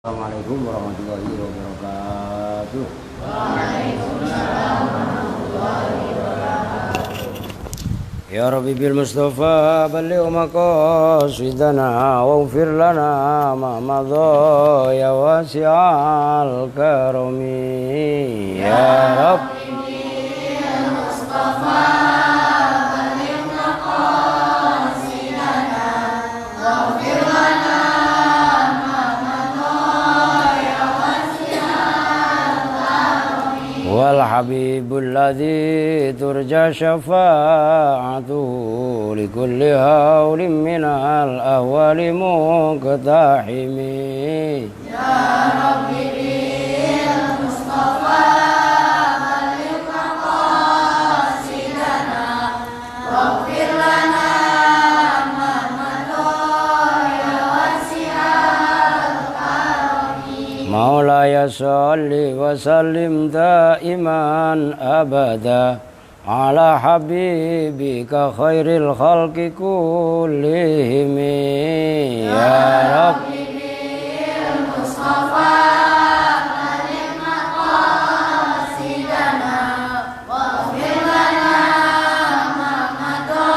Assalamualaikum warahmatullahi wabarakatuh. Waalaikumsalam warahmatullahi wabarakatuh. Ya Rabbi bil Mustafa balligh maqasidana waghfir lana ma madha ya wasi'al karami ya Rabbi bil Mustafa balligh maqasidana waghfir lana wal habibul ladzi turja syafa'atuhu li kulli haulin minal ahwali muqtahimi ya Rabbi bil Mustafa balligh maqasidana waghfir lana ma madha ya wasi'al karami. Maulaya salli wa sallim daiman abada ala habibika khairil khalqi kullihim ya Rabbi bil Mustafa balligh maqasidana waghfir lana ma madha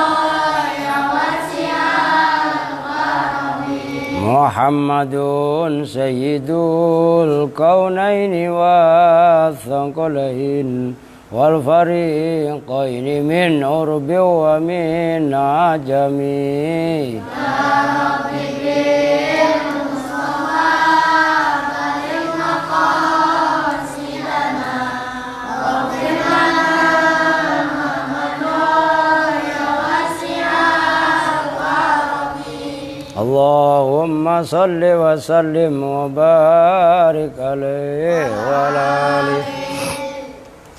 ya wasi'al karami. Muhammadun sayyidul kaunaini wa thaqalain wal fariqaini min urbi wa min ajami Ya Rabbi bil Mustafa balligh maqasidana waghfir lana ma madha ya wasi'al karami. Allahumma salli wa sallim wa barik alaihi wa ala alihi.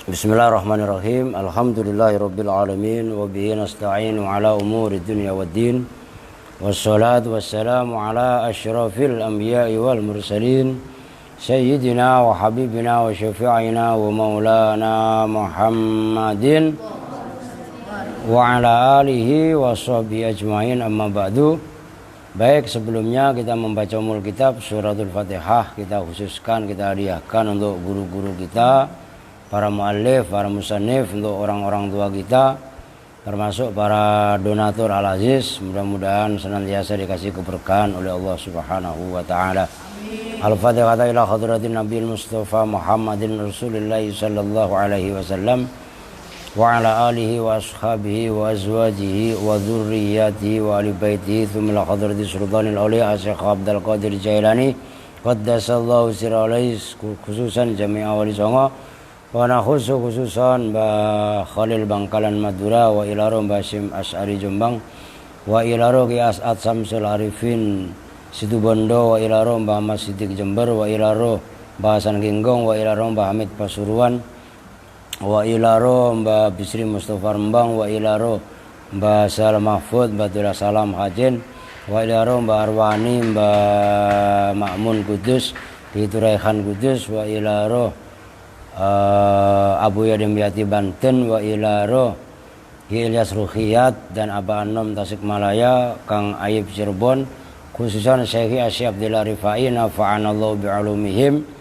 Bismillahirrahmanirrahim. Alhamdulillahirabbil alamin wa bihi nasta'inu ala umuri dunya waddin. Wassalatu wassalamu ala asyrafil anbiya'i wal mursalin sayyidina wa habibina wa syafi'ina wa maulana Muhammadin wa ala alihi wa sahbihi ajma'in, amma ba'du. Baik, sebelumnya kita membaca umul kitab suratul Fatihah, kita khususkan, kita hadiahkan untuk guru-guru kita, para muallif, para musannif, untuk orang-orang tua kita, termasuk para donatur Al-Aziz. Mudah-mudahan senantiasa dikasih keberkahan oleh Allah Subhanahu wa taala. Al-Fatihah ila hadratin Nabiul Mustafa Muhammadin Rasulillah sallallahu alaihi wasallam wa ala alihi wa ashabihi wa azwajihi wa dzurriyyatihi wa ali baitihi thumma ila hadrati sultanil auliya Syekh Abdul Qadir Jailani qaddasallahu siralais, khususan jami'a wali songo wa khususan Mbah Khalil Bangkalan Madura, wa ilaro Mbah Sim Asy'ari Jombang, wa ilaro Ki As'ad Samsul Arifin Situbondo, wa ilaro Mbah Mas Siddiq Jember, wa ilaro Mbah Hasan Ginggong, wa ilaro Mbah Hamid Pasuruan, wa ilaro Mbah Bisri Mustafa Rembang, wa ilaro Mbah Salam Mahfud, Mbah Dula Salam Hajin, wa ilaro Mbah Arwani, Mbah Makmun Kudus di Turaihan Kudus, wa ilaro Abu Yadim Yati Banten, wa ilaro Ki Ilyas Ruhiyat dan Aba Anom Tasikmalaya, Kang Ayib Cirebon, khususan Syekh Asy Abdillah Rifai nafa'anallahu bi'ulumihim.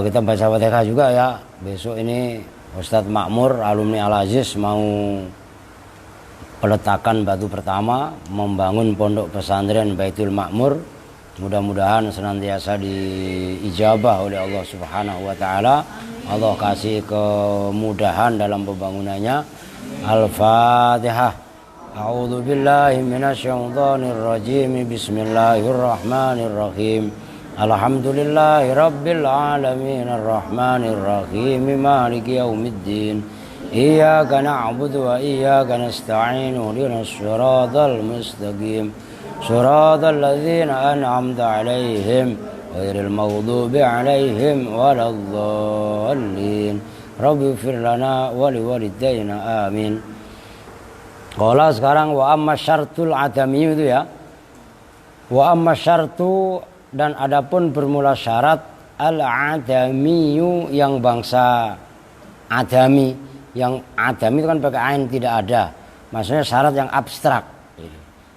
Kita baca Fatihah juga ya. Besok ini Ustadz Makmur alumni Al-Aziz mau peletakan batu pertama membangun pondok pesantren Baitul Makmur. Mudah-mudahan senantiasa diijabah oleh Allah Subhanahu wa taala. Allah kasih kemudahan dalam pembangunannya. Al-Fatihah. A'udzu billahi minasyaitonir rajim. Bismillahirrahmanirrahim. Alhamdulillahi rabbil alamin arrahmanir rahim maliki yaumiddin. Iyyaka na'budu wa iyyaka nasta'in. Ihdinas siratal mustaqim. Siratal ladzina an'amta 'alaihim ghairil maghdubi 'alaihim waladdallin. Rabbighfir lana wa liwalidayna amin. Qala sekarang wa amma syartul adami itu ya. Wa amma syartu, dan adapun bermula syarat al-adamiyu, yang bangsa adami. Yang adami itu kan pakai ain, tidak ada. Maksudnya syarat yang abstrak.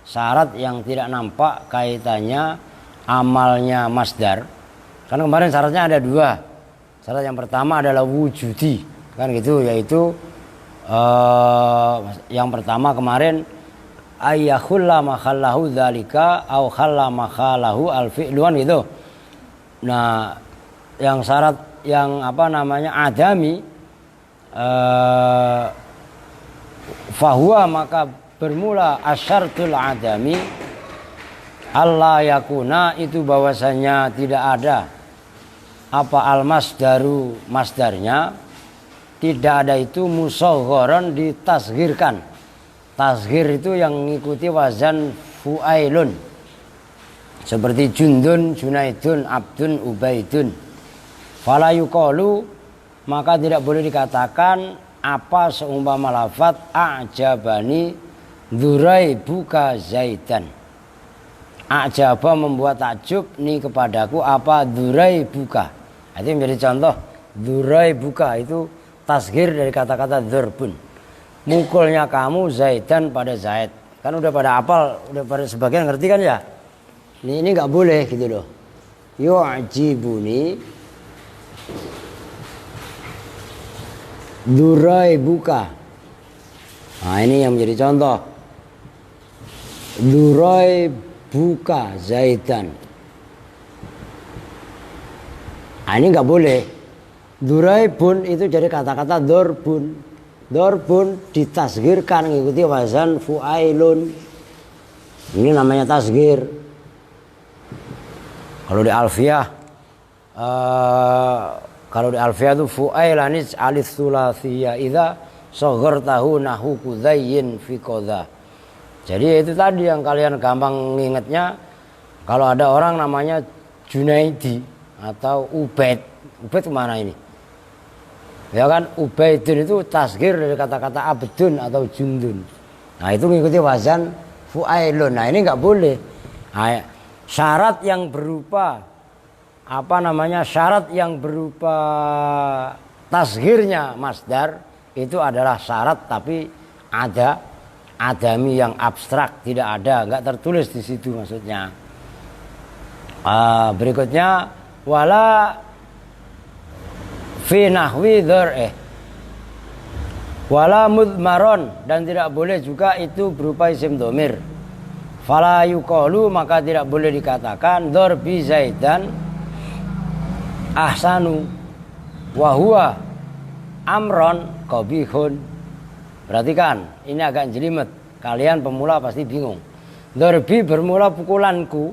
Syarat yang tidak nampak kaitannya amalnya masdar. Kan kemarin syaratnya ada dua. Syarat yang pertama adalah wujudi, kan gitu, yaitu yang pertama kemarin ayyakhulla makhallahu dzalika au khalla makhalahu al-fi'luan gitu. Nah, yang syarat yang adami fahuwa, maka bermula asyartul adami Allah yakuna, itu bahwasanya tidak ada al-masdaru, masdarnya tidak ada itu musagharan, ditasghirkan. Tasghir itu yang mengikuti wazan fu'ailun, seperti jundun, junaidun, abdun, ubaidun. Fala yuqalu, maka tidak boleh dikatakan apa seumpama lafaz a'jabani dzuraibuka zaidan. A'jaba membuat takjub ni kepadaku apa dzuraibuka. Itu menjadi contoh. Dzuraibuka itu tasghir dari kata-kata dzurbun. Mukulnya kamu zaidan pada zaid. Kan udah pada apal, udah pada sebagian ngerti kan ya? Ini enggak boleh gitu loh. Yu'jibuni dzuraibuka. Nah, ini yang menjadi contoh. Dzuraibuka zaidan. Nah, ini enggak boleh. Dzuraibun itu jadi kata-kata dorbun. Dorbun ditasghirkan mengikuti wazan fu'ailun. Ini namanya tasghir. Kalau di alfiyah itu fu'ailanij alif tsulatsiyah idza saghartahu nahu kudayyin fi qadha. Jadi itu tadi yang kalian gampang ngingetnya, kalau ada orang namanya Junaidi atau Ubaid. Ubaid kemana ini? Ya kan, Ubaidun itu tasghir dari kata-kata abdun atau jundun. Nah, itu mengikuti wazan fu'ailun. Nah, ini enggak boleh. Nah, syarat yang berupa syarat yang berupa tasghirnya masdar itu adalah syarat, tapi ada adami yang abstrak, tidak ada, enggak tertulis di situ maksudnya. Berikutnya wala fi nahwi dzar wala mudmaron, dan tidak boleh juga itu berupa isim dhamir. Fala yuqalu, maka tidak boleh dikatakan dzarbi zaidan ahsanu wa huwa amron qabihun. Perhatikan, ini agak jelimet. Kalian pemula pasti bingung. Dzarbi bermula pukulanku.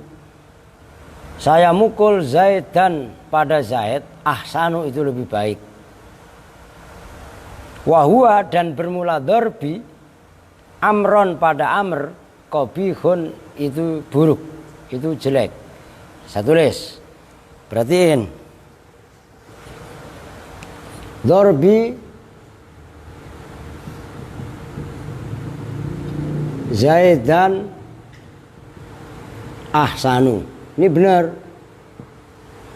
Saya mukul zaidan pada zaid, ahsanu itu lebih baik. Wa huwa, dan bermula dzarbi amron pada amr, qabihun itu buruk, itu jelek. Saya tulis. Perhatiin. Dzarbi zaidan ahsanu. Ini benar.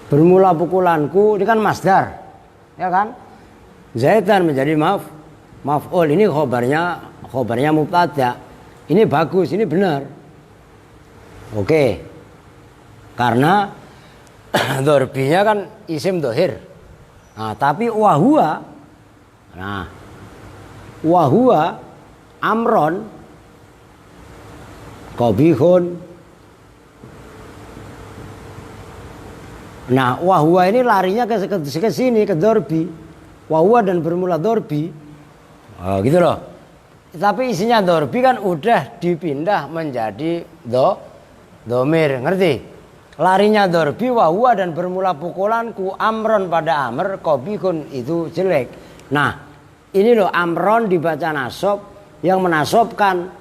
Bermula pukulanku, ini kan masdar. Ya kan? Zaidan menjadi maf'ul. Ini khobarnya mubtada. Ini bagus, ini benar. Oke. Karena dzarbinya kan isim dhohir. Nah, tapi wahua. Nah, wahua amron qabihun. Nah, wahua ini larinya ke sini, ke dzarbi. Wahua dan bermula dzarbi. Oh, gitu loh. Tapi isinya dzarbi kan udah dipindah menjadi dhamir, ngerti? Larinya dzarbi wahua dan bermula pukulanku amron pada amr, qabihun itu jelek. Nah, ini loh, amron dibaca nasab, yang menasobkan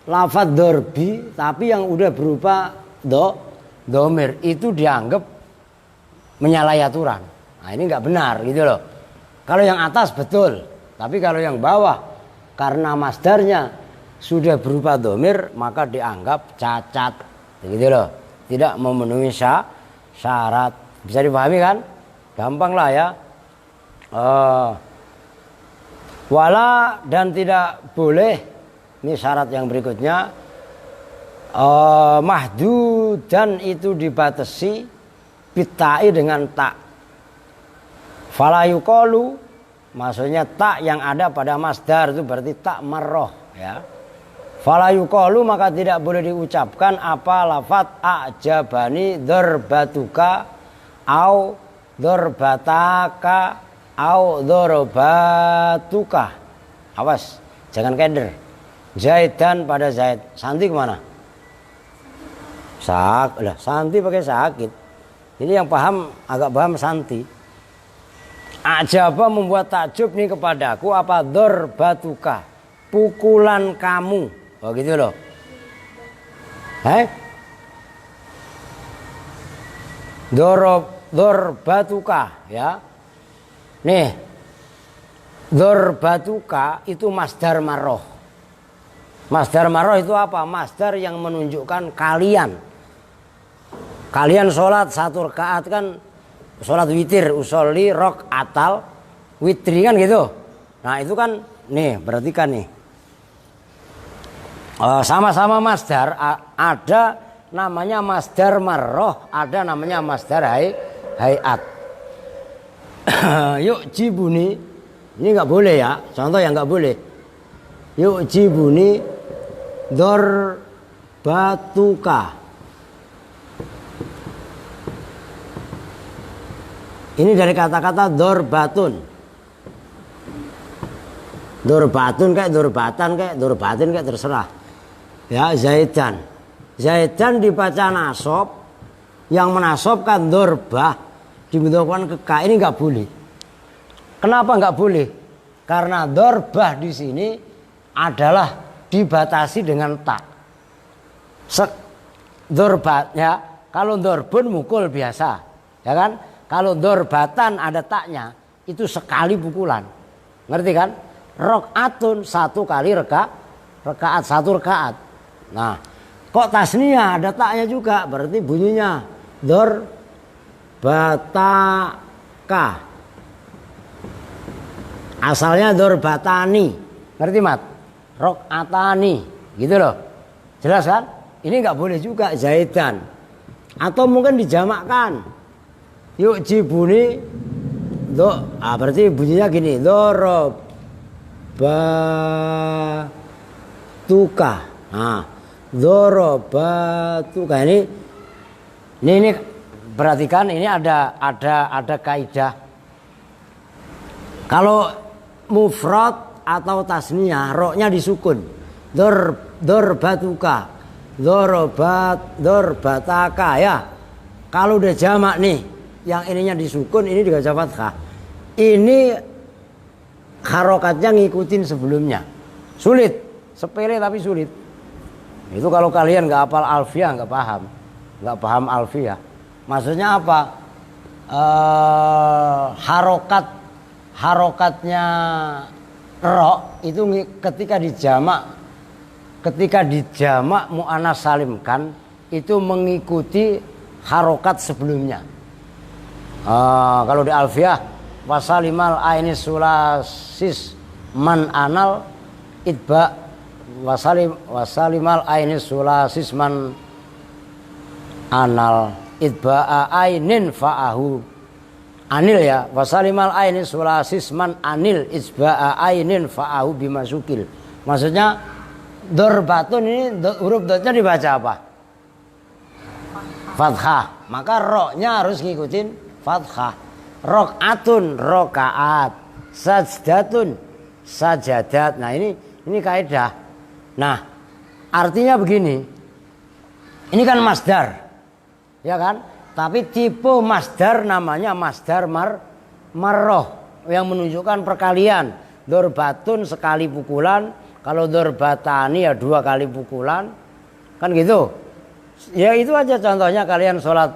lafadz dzarbi tapi yang udah berupa dhamir itu dianggap menyalahi aturan. Nah, ini enggak benar gitu loh. Kalau yang atas betul, tapi kalau yang bawah karena masdarnya sudah berupa dhamir maka dianggap cacat. Gitu loh. Tidak memenuhi syarat. Bisa dipahami kan? Gampang lah ya. Wala, dan tidak boleh, ini syarat yang berikutnya, mahdudan itu dibatasi bitai dengan tak. Fala yuqalu maksudnya tak yang ada pada masdar itu berarti tak marroh ya. Fala yuqalu maka tidak boleh diucapkan apa lafat a'jabani darbatuka au darbataka au darbatuka. Awas jangan keder. Zaidan pada Zaid. Santi kemana? Lah Santi pakai sakit. Ini yang paham agak paham Santi. Ajaba membuat takjub nih kepadaku apa darbatuka, pukulan kamu. Oh gitu loh. Darbatuka ya. Nih. Darbatuka itu masdar marroh. Masdar marroh itu apa? Masdar yang menunjukkan kalian. Kalian sholat 1 rakaat kan sholat witir, usolli rok atal witri kan gitu. Nah itu kan nih berarti kan nih sama-sama masdar, ada namanya masdar marroh, ada namanya masdar hayat. Yuk jibuni ini nggak boleh ya, contoh yang nggak boleh. Yuk jibuni darbatuka. Ini dari kata-kata dorbatun. Dorbatun kayak dorbatan kayak dorbatin kayak terserah. Ya Zaidan. Zaidan dibaca nasab, yang menasobkan dorbah dimudahkan ke ka ini nggak boleh. Kenapa nggak boleh? Karena dorbah di sini adalah dibatasi dengan tak. Dorbatnya kalau dorbun mukul biasa, ya kan? Kalau dorbatan ada taknya itu sekali pukulan, ngerti kan? Rokatun 1 kali rekaat 1 rekaat. Nah, kok tasniyah ada taknya juga, berarti bunyinya dorbataka. Asalnya dorbatani, ngerti mat? Rokatani, gitu loh. Jelas kan? Ini nggak boleh juga Zaidan. Atau mungkin dijamakkan. Yuk jibuni berarti bunyinya gini, dorobatuka. Nah, dorobatuka ini perhatikan, ini ada kaidah. Kalau mufrad atau tasniyah roknya disukun. Dorbatuka, dorbataka ya. Kalau udah jamak nih, yang ininya disukun, ini dibaca fathah. Ini harokatnya ngikutin sebelumnya. Sulit, sepele tapi sulit. Itu kalau kalian nggak hafal alfiah nggak paham alfiah. Maksudnya apa? Harokatnya ro itu ketika dijamak mu'annas salimkan itu mengikuti harokat sebelumnya. Kalau di alfiah wasalimal aini sulasis man anal itba wasalimal aini sulasis man anal itba ainin fa'ahu anil ya, wasalimal aini sulasis man anil itba ainin fa'ahu bimasukil. Maksudnya dorbatun ini huruf dotnya dibaca apa? Fathah. Maka roknya harus ngikutin fathah. Rokatun rokaat, sajdatun sajadat. Nah ini kaidah. Nah artinya begini, ini kan masdar, ya kan? Tapi tipe masdar namanya masdar marroh yang menunjukkan perkalian. Dorbatun sekali pukulan, kalau dorbatani ya 2 kali pukulan, kan gitu. Ya itu aja contohnya kalian sholat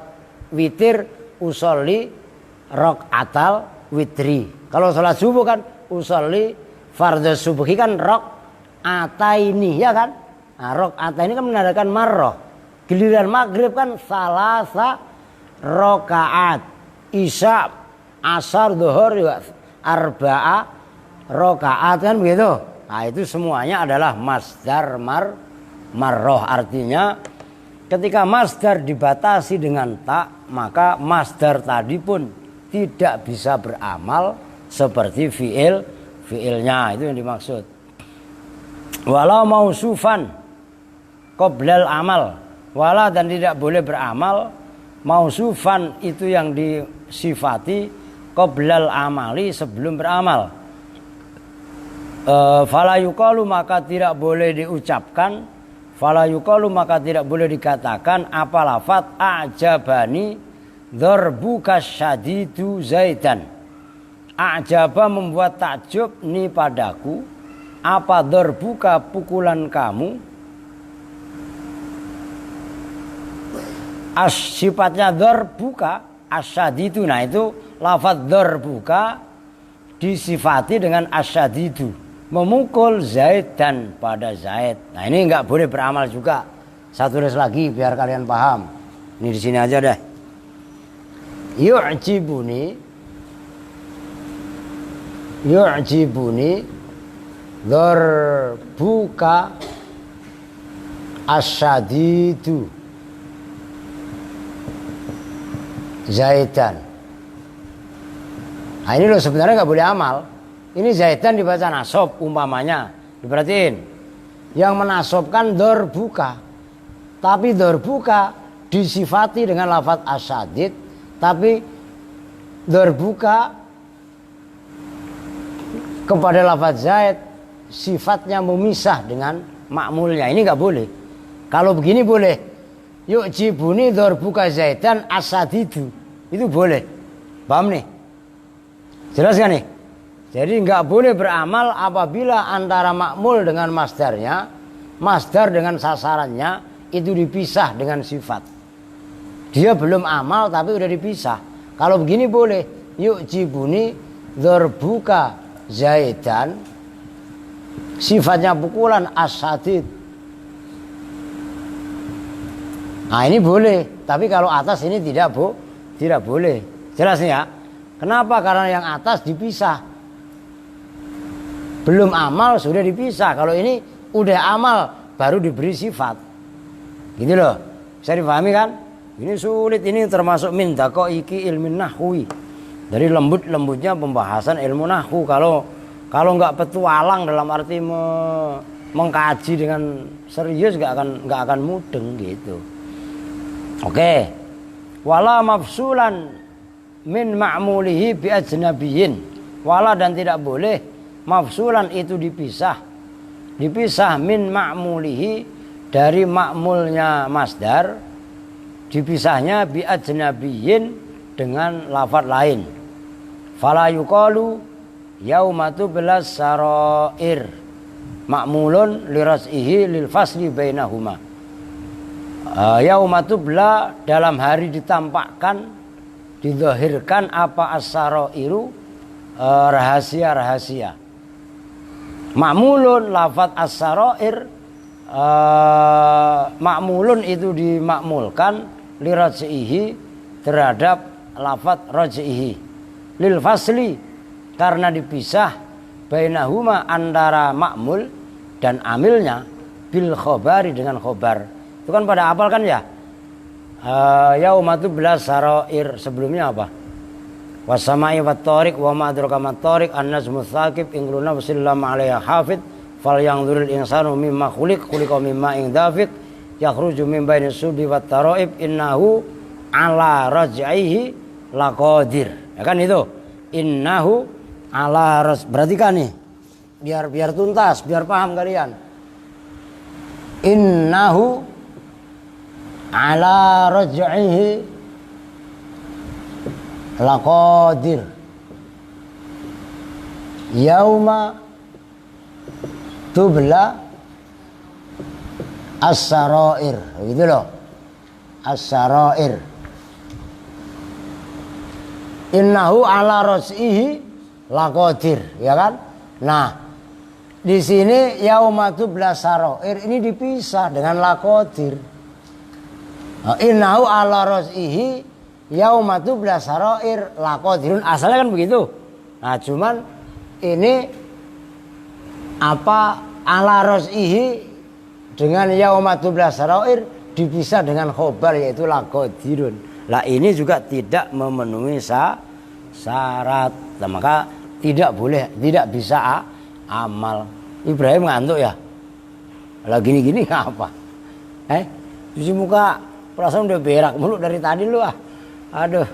witir usolli rokaatal witri. Kalau sholat subuh kan usolli fardhu subuhi kan rokaataini ya kan. Nah, rokaataini kan menandakan marroh. Giliran maghrib kan salasa rokaat. Isya asar dhuhur juga arba'a rokaat kan begitu. Nah itu semuanya adalah masdar marroh, artinya ketika masdar dibatasi dengan tak, maka masdar tadi pun tidak bisa beramal seperti fiilnya, itu yang dimaksud. Walau mausufan qoblal amal, wala dan tidak boleh beramal mausufan itu yang disifati qoblal amali sebelum beramal. Fala yuqalu maka tidak boleh diucapkan, fala yuqalu maka tidak boleh dikatakan apa lafaz a'jabani dzarbuka syadidu zaidan. A'jaba membuat takjub ni padaku apa dzarbuka pukulan kamu. Sifatnya dzarbuka asyadidu. Nah itu lafaz dzarbuka disifati dengan asyadidu, memukul Zaidan pada Zaid. Nah ini nggak boleh beramal juga. Saya tulis lagi biar kalian paham. Ini di sini aja deh. Yu'jibuni dzarbuka asyadidu Zaidan. Nah ini loh sebenarnya nggak boleh amal. Ini Zaidan dibaca nasab umpamanya. Diperhatiin. Yang menasobkan dzarbuka. Tapi dzarbuka disifati dengan lafaz asyadid. Tapi dzarbuka kepada lafaz Zaid sifatnya memisah dengan makmulnya. Ini nggak boleh. Kalau begini boleh. Yu'jibuni dzarbuka Zaidan asyadidu. Itu boleh. Paham nih? Jelas kan nih? Jadi nggak boleh beramal apabila antara makmul dengan masdarnya, masdar dengan sasarannya itu dipisah dengan sifat. Dia belum amal tapi udah dipisah. Kalau begini boleh. Yu'jibuni dzarbuka Zaidan, sifatnya pukulan asyadid. Nah ini boleh. Tapi kalau atas ini tidak boleh. Jelas nih ya? Kenapa? Karena yang atas dipisah. Belum amal sudah dipisah. Kalau ini udah amal baru diberi sifat. Gitu loh. Bisa dipahami kan? Ini sulit. Ini termasuk min daqaiqi ilmin nahwi. Dari lembut-lembutnya pembahasan ilmu nahwu. Kalau nggak petualang dalam arti mengkaji dengan serius nggak akan mudeng gitu. Oke. Wala mafsulan min ma'mulihi bi ajnabiyyin. Wala dan tidak boleh mafsulan itu dipisah min ma'mulihi dari makmulnya masdar, dipisahnya bi ajnabiyyin dengan lafaz lain. Fala yuqalu yaumatu bilas sarair ma'mulun liras'ihi lil fasli bainahuma. Yaumatu bla dalam hari ditampakkan, dizahirkan apa as-sarairu rahasia-rahasia. Ma'mulun lafaz as-sarair ma'mulun itu dimakmulkan li raj'ihi terhadap lafaz raj'ihi lil fasli karena dipisah bainahuma antara ma'mul dan amilnya bil khobari dengan khobar. Itu kan pada apal kan ya? Yaumatu bilas sarair sebelumnya apa? Wasamai wat tariq wa ma adraka mat tariq an-najmu tsaqib in kullu nafsin lamma 'alaiha hafid falyanzuril insanu mimma khuliqa mimma in dafiq yakhruju min bainis sulbi wat taraib innahu 'ala raj'ihi laqadir. Ya kan itu? Innahu 'ala berarti kan nih. Biar tuntas, biar paham kalian. Innahu 'ala raj'ihi laqadir yauma tubla as-sarair, gitu loh. As-sarair innahu 'ala raj'ihi laqadir, ya kan? Nah, di sini yauma tubla sarair ini dipisah dengan laqadir. Innahu 'ala raj'ihi yauma tubla sarair laqadirun, asalnya kan begitu. Nah, cuman ini apa 'ala raj'ihi dengan yauma tubla sarair dipisah dengan khobar yaitu laqadirun. Lah ini juga tidak memenuhi syarat. Nah, maka tidak boleh, tidak bisa amal. Ibrahim ngantuk ya? Lah gini-gini apa? Cuci muka, perasaan udah berak mulu dari tadi lu ah. Aduh,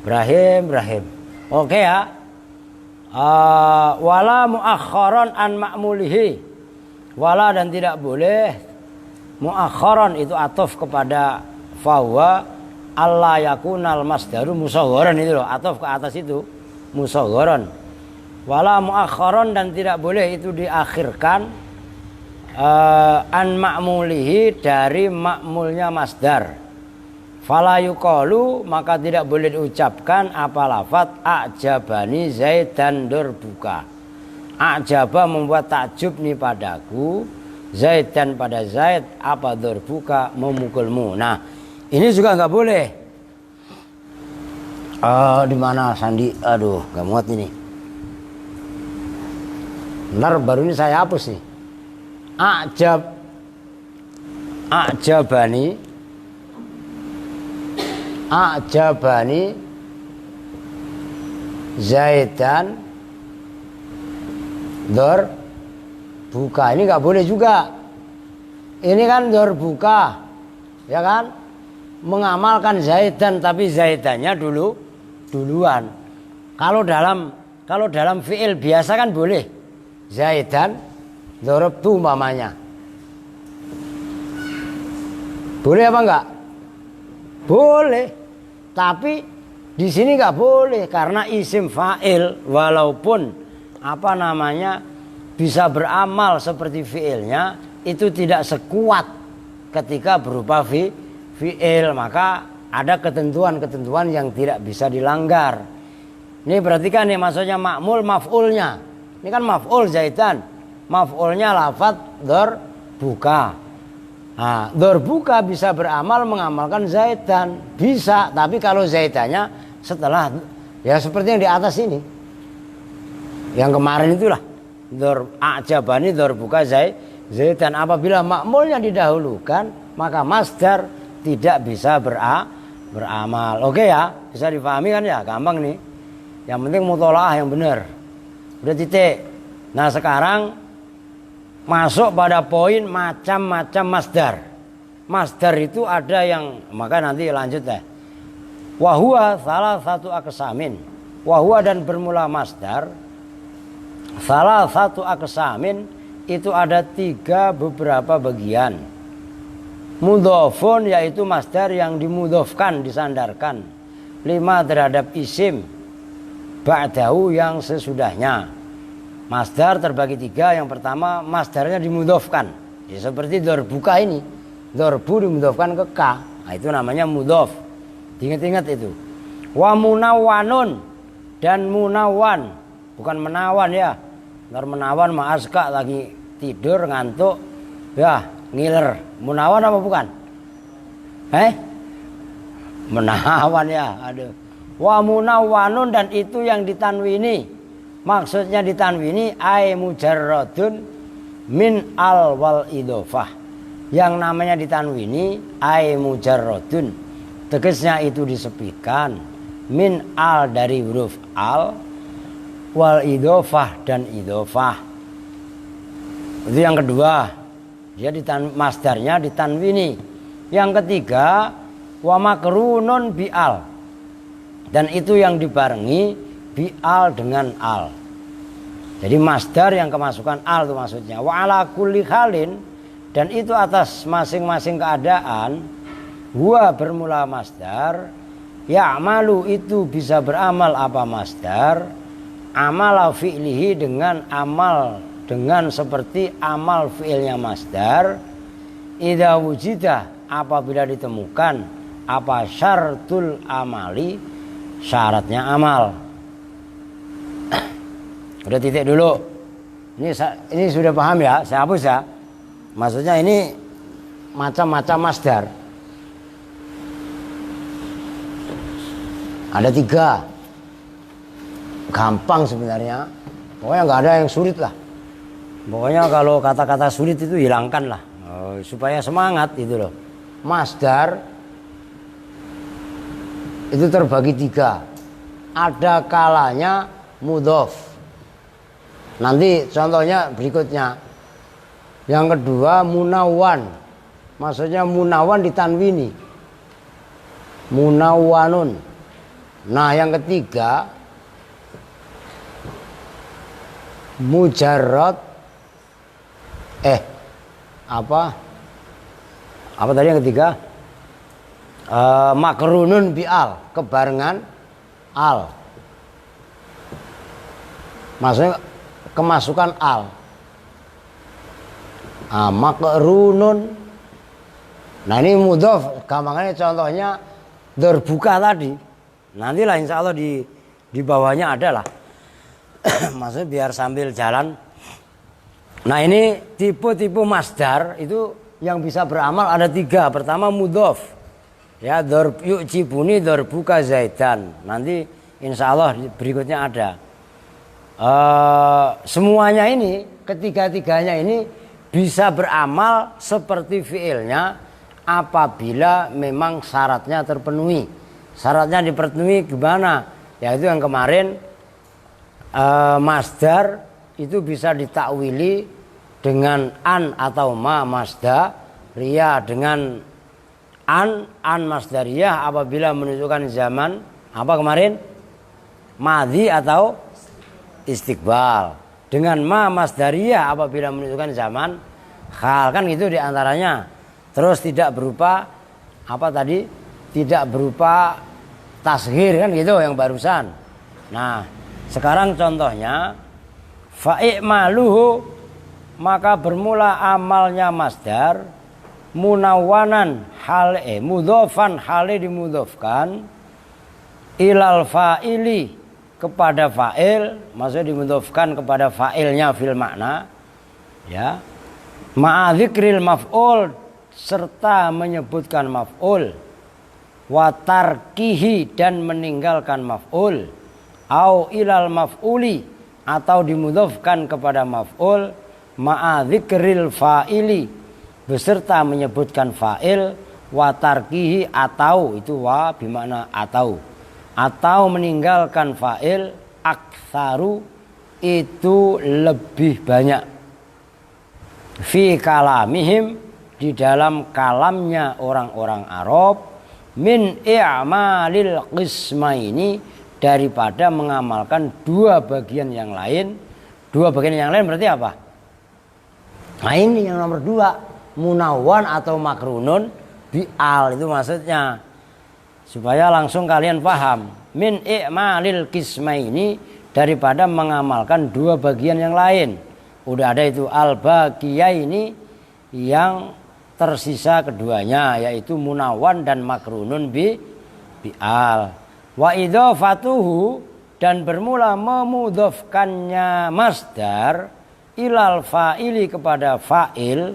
Ibrahim. Oke ya. Wala muakharon an ma'mulihi. Wala dan tidak boleh muakharon itu atof kepada fawa Allah yakunal masdaru musagharan itu loh, atof ke atas itu musagharan. Wala muakharon dan tidak boleh itu diakhirkan an ma'mulihi dari ma'mulnya masdar. Fala yuqalu maka tidak boleh diucapkan apa lafaz a'jabani Zaidan durbuka. A'jaba membuat takjub nih padaku, Zaidan pada Zaid apa durbuka memukulmu. Nah, ini juga nggak boleh. Di mana Sandi? Aduh, nggak muat ini. Ntar baru ini saya hapus nih. A'jabani Zaidan durbuka. Ini nggak boleh juga. Ini kan durbuka, ya kan? Mengamalkan Zaidan tapi Zaidannya duluan. Kalau dalam fi'il biasa kan boleh. Zaidan darabtu mamanya. Boleh apa enggak? Boleh. Tapi di sini enggak boleh karena isim fa'il walaupun bisa beramal seperti fi'ilnya itu tidak sekuat ketika berupa fi'il, maka ada ketentuan-ketentuan yang tidak bisa dilanggar. Ini perhatikan nih, maksudnya ma'mul maf'ulnya. Ini kan maf'ul Zaidan. Maf'ulnya lafaz durbuka. Nah, durbuka bisa beramal mengamalkan Zaidan. Bisa, tapi kalau Zaidannya setelah ya seperti yang di atas ini. Yang kemarin itulah. A'jabani durbuka Zaidan. Apabila ma'mulnya didahulukan, maka masdar tidak bisa beramal. Oke ya, bisa dipahami kan ya, gampang nih. Yang penting mutolaah yang benar. Udah titik. Nah sekarang masuk pada poin macam-macam masdar. Masdar itu ada yang, maka nanti lanjut deh. Wahua salah satu aqsamin. Wahua dan bermula masdar. Salah satu aqsamin itu ada 3 beberapa bagian. Mudhofun yaitu masdar yang dimudhofkan, disandarkan. 5 terhadap isim ba'dahu yang sesudahnya. Masdar terbagi 3. Yang pertama masdarnya dimudhofkan. Ya, seperti durbuka ini. Durbu dimudhofkan ke ka. Nah, itu namanya mudhof. Ingat-ingat itu. Wa munawwanun dan munawan. Bukan menawan ya. Ntar menawan ma'aska lagi tidur ngantuk. Ya. Ngiler, munawan apa bukan? Menawan ya, aduh. Wa munawwanun dan itu yang ditanwini. Maksudnya ditanwini ay mujarradun min al wal idhofah. Yang namanya ditanwini ay mujarradun. Tegasnya itu disepikan min al dari huruf al wal idhofah dan idhofah. Itu yang kedua. Dia masdarnya ditanwini. Yang ketiga wa makrunun bi'al. Dan itu yang dibarengi bi'al dengan al. Jadi masdar yang kemasukan al itu maksudnya. Wa ala kulli halin dan itu atas masing-masing keadaan. Huwa bermula masdar. Ya'malu itu bisa beramal apa masdar. Amala fi'lihi dengan amal dengan seperti amal fi'ilnya masdar. Idza wujida apabila ditemukan apa syartul amali syaratnya amal. Udah titik dulu. Ini sudah paham ya? Saya hapus ya. Maksudnya ini macam-macam masdar. Ada 3. Gampang sebenarnya. Pokoknya nggak ada yang sulit lah. Pokoknya kalau kata-kata sulit itu hilangkan lah, supaya semangat itu loh. masdar itu terbagi 3. Ada kalanya mudhof. Nanti contohnya berikutnya. Yang kedua munawwan. Maksudnya munawwan ditanwini. Munawwanun. Nah, yang ketiga mujarrad apa tadi yang ketiga? Makrunun bi'al, kebarengan al. Maksudnya kemasukan al. Makrunun. Nah, ini mudhof, gampangannya contohnya terbuka tadi. Nantilah insya Allah di bawahnya ada lah. Maksudnya biar sambil jalan. Nah, ini tipe-tipe masdar itu yang bisa beramal ada 3. Pertama mudhof. Ya, yu'jibuni darbuka zaidan. Nanti insya Allah berikutnya ada. Semuanya ini, ketiga-tiganya ini bisa beramal seperti fiilnya apabila memang syaratnya terpenuhi. Syaratnya dipenuhi gimana? Yaitu yang kemarin masdar itu bisa ditakwili dengan an atau ma masdariyah, dengan an masdariyah apabila menunjukkan zaman apa kemarin? Madhi atau istiqbal. Dengan ma masdariyah apabila menunjukkan zaman hal, kan itu diantaranya. Terus tidak berupa apa tadi? Tidak berupa tasghir, kan gitu yang barusan. Nah, sekarang contohnya fa'i'maluhu, maka bermula amalnya masdar munawwanan mudhofan hale dimudhofkan ilal fa'ili, kepada fa'il, maksudnya dimudhofkan kepada fa'ilnya fil makna, ya, ma'adzikril maf'ul, serta menyebutkan maf'ul, wa tarkihi, dan meninggalkan maf'ul, au ilal maf'uli, atau dimudhofkan kepada maf'ul, ma'adzikril fa'ili, beserta menyebutkan fa'il, wa tarkihi, atau itu wa bimakna atau meninggalkan fa'il, aktsaru, itu lebih banyak, fi kalamihim, di dalam kalamnya orang-orang Arab, min i'malil qismaini, daripada mengamalkan 2 bagian yang lain. 2 bagian yang lain berarti apa? Nah, ini yang nomor 2, munawwan atau makrunun bi'al, itu maksudnya supaya langsung kalian paham. Min i'malil qismaini, daripada mengamalkan 2 bagian yang lain. Udah ada itu al-baqiyaini, yang tersisa keduanya, yaitu munawwan dan makrunun bi'al. Wa idhofatuhu, dan bermula memudhofkannya masdar ilal fa'ili, kepada fa'il.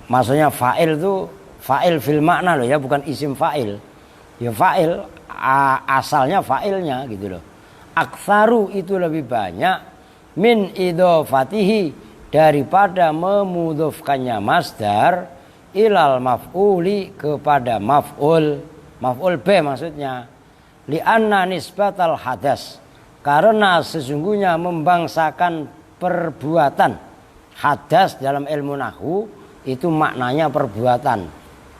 Maksudnya fa'il itu fa'il fil makna loh ya, bukan isim fa'il. Ya fa'il asalnya fa'ilnya gitu loh. Aktsaru, itu lebih banyak, min idhofatihi, daripada memudhofkannya masdar ilal maf'uli, kepada maf'ul B maksudnya. Li'anna nisbatal hadas, karena sesungguhnya membangsakan perbuatan. Hadas dalam ilmu nahwu itu maknanya perbuatan.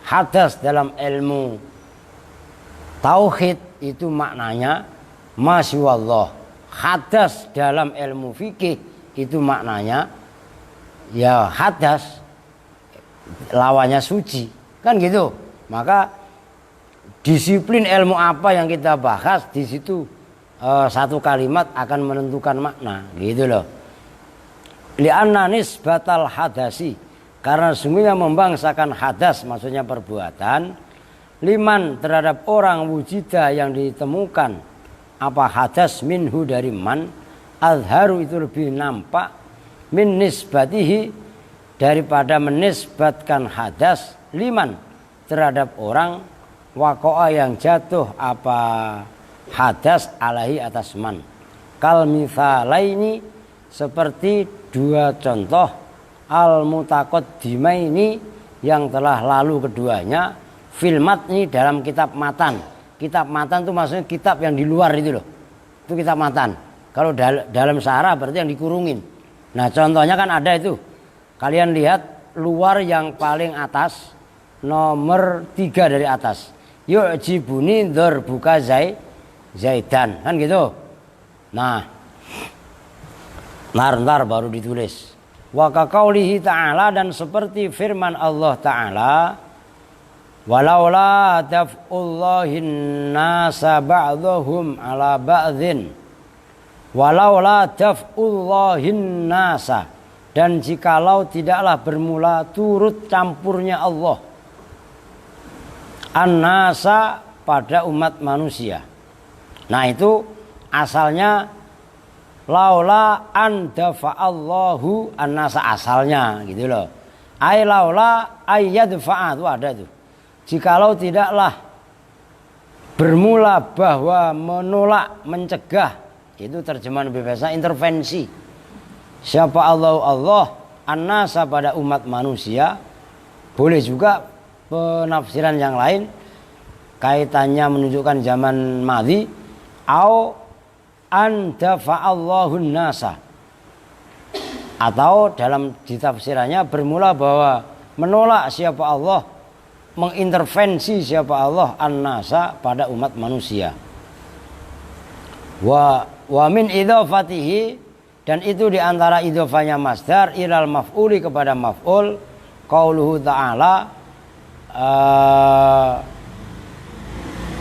Hadas dalam ilmu tauhid itu maknanya masyaallah. Hadas dalam ilmu fikih itu maknanya ya hadas, lawannya suci, kan gitu. Maka disiplin ilmu apa yang kita bahas di situ, satu kalimat akan menentukan makna, gitu loh. Li'anna nisbatal hadasi, karena sungguhnya membangsakan hadas, maksudnya perbuatan, liman, terhadap orang, wujida, yang ditemukan apa hadas, minhu, dari man, azharu, itu lebih nampak, min nisbatihi, daripada menisbatkan hadas, liman, terhadap orang, waqa'a, yang jatuh apa hadas, alaihi, atas man. Kal mithalaini, seperti 2 contoh, al mutaqaddimaini, yang telah lalu keduanya fil matni dalam kitab matan. Kitab matan itu maksudnya kitab yang di luar itu loh. Itu kitab matan. Kalau dalam syarah berarti yang dikurungin. Nah, contohnya kan ada itu. Kalian lihat luar yang paling atas, nomor 3 dari atas. Yu'jibuni dzarbuka Zaidan, kan gitu. Nah, ntar baru ditulis. Wa kaqaulihi ta'ala, dan seperti firman Allah Ta'ala, walaula daf'ullahin nasa ba'dhum ala ba'dhin, walaula daf'ullahin nasa, dan jikalau tidaklah bermula turut campurnya Allah an-nasa pada umat manusia. Nah, itu asalnya laula an dafa'allahu an-nasa, asalnya gitu loh. Ai laula ayyadfa'a, itu ada tuh. Jikalau tidaklah bermula bahwa menolak, mencegah, itu terjemahan lebih biasa intervensi. Siapa Allah an-nasa pada umat manusia. Boleh juga penafsiran yang lain kaitannya menunjukkan zaman madhi, au an dafa'allahu nasa, atau dalam ditafsirannya bermula bahwa menolak siapa Allah, mengintervensi siapa Allah an-nasa pada umat manusia. Wa min idhofatihi, dan itu diantara idhofanya masdar ilal maf'uli kepada maf'ul, qauluhu ta'ala,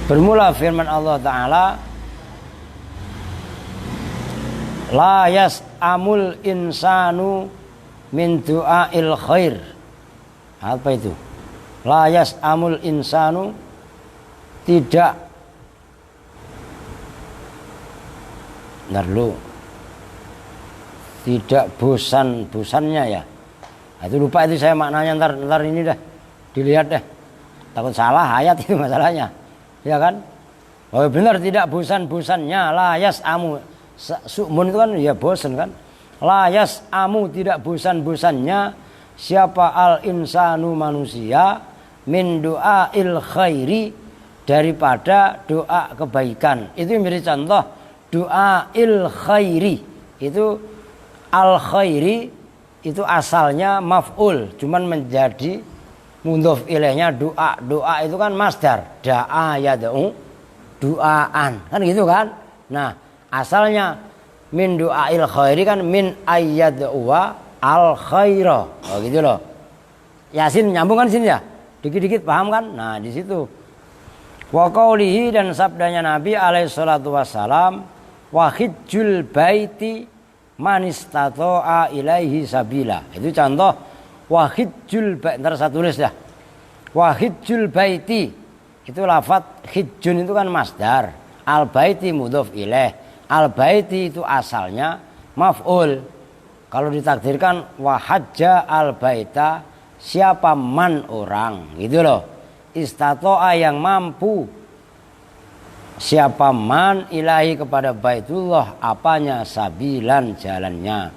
bermula firman Allah Ta'ala, la yas'amul insanu min du'ail khair. Apa itu? La yas'amul insanu, tidak, tidak bosan-bosannya ya. Nah, itu lupa itu saya maknanya, ntar ini dah dilihat deh. Takut salah ayat itu masalahnya. Ya kan? Oh benar, tidak bosan-bosannya, la yas'amu. Su'mun itu kan ya bosan kan. La yas'amu, tidak bosan-bosannya siapa al-insanu manusia min du'ail khairi, daripada doa kebaikan. Itu yang menjadi contoh du'ail khairi. Itu al-khairi itu asalnya maf'ul, cuman menjadi mudhof ilaihnya doa. Doa itu kan masdar, da'a yad'u, du'aan, kan gitu kan. Nah, asalnya min du'ail khairi kan min ayyad'uwa al khaira. Oh gitu loh. Yasin nyambung kan sini ya? Dikit-dikit paham kan? Nah, di situ. Wa qaulihi, dan sabdanya Nabi alaihi salatu wassalam, wa hijjul baiti man istata'a ilaihi sabila. Itu contoh wa hijjul baiti. Ntar saya tulis dah. Wa hijjul baiti. Itu lafaz hijjun itu kan masdar. Al baiti mudhof ilaih. Al baiti itu asalnya maf'ul. Kalau ditakdirkan wa hajja al baita, siapa man orang, gitu loh. Istata'a yang mampu, siapa man ilahi kepada baitullah, apanya, sabilan jalannya.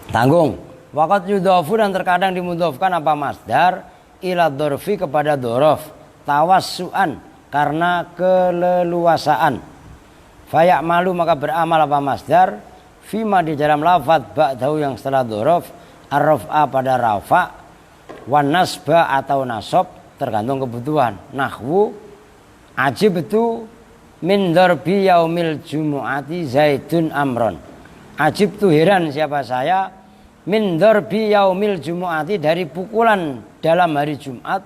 Tanggung. Waqat yudhafu, dan terkadang dimudhofkan apa masdar ila dzarfi kepada dzaraf, tawassuan, karena keleluasaan. Fayak malu, maka beramal apa masdar fima di dalam lafaz ba'dahu yang setelah dzaraf, ar-raf'a pada rafa, wan nasba atau nasab, tergantung kebutuhan. Nahwu ajibtu min darbi yaumil jumu'ati zaidun amron. Ajibtu, heran siapa saya, min darbi yaumil jumu'ati, dari pukulan dalam hari Jumat,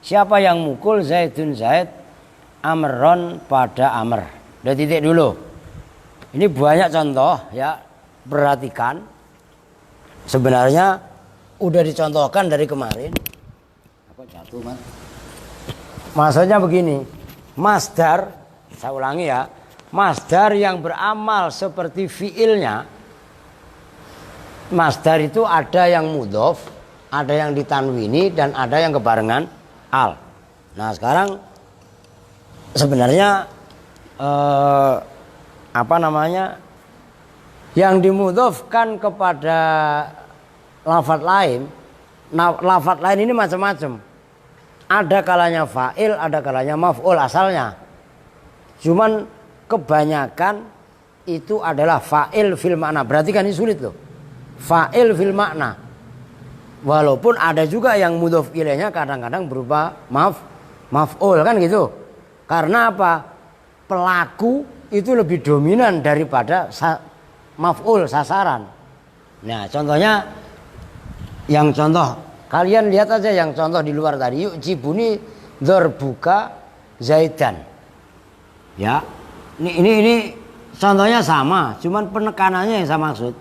siapa yang mukul, zaidun zaid, amron pada amr. Udah titik dulu. Ini banyak contoh ya, perhatikan. Sebenarnya udah dicontohkan dari kemarin. Apa jatuh mas? Maksudnya begini, masdar, saya ulangi ya, masdar yang beramal seperti fiilnya, masdar itu ada yang mudhof, ada yang ditanwini, dan ada yang kebarengan al. Nah sekarang sebenarnya yang dimudhofkan kepada lafaz lain lafadz lain ini macam-macam. Ada kalanya fa'il, ada kalanya maf'ul asalnya. Cuman kebanyakan itu adalah fa'il fil makna. Berarti kan ini sulit loh. Fa'il fil makna. Walaupun ada juga yang mudhof ilaihnya kadang-kadang berupa maf'ul kan gitu. Karena apa? Pelaku itu lebih dominan daripada maf'ul sasaran. Nah, contohnya yang contoh kalian lihat aja yang contoh di luar tadi. Yuk jibuni dzarbuka zaidan. Ya. Ini contohnya sama, cuman penekanannya yang saya maksud.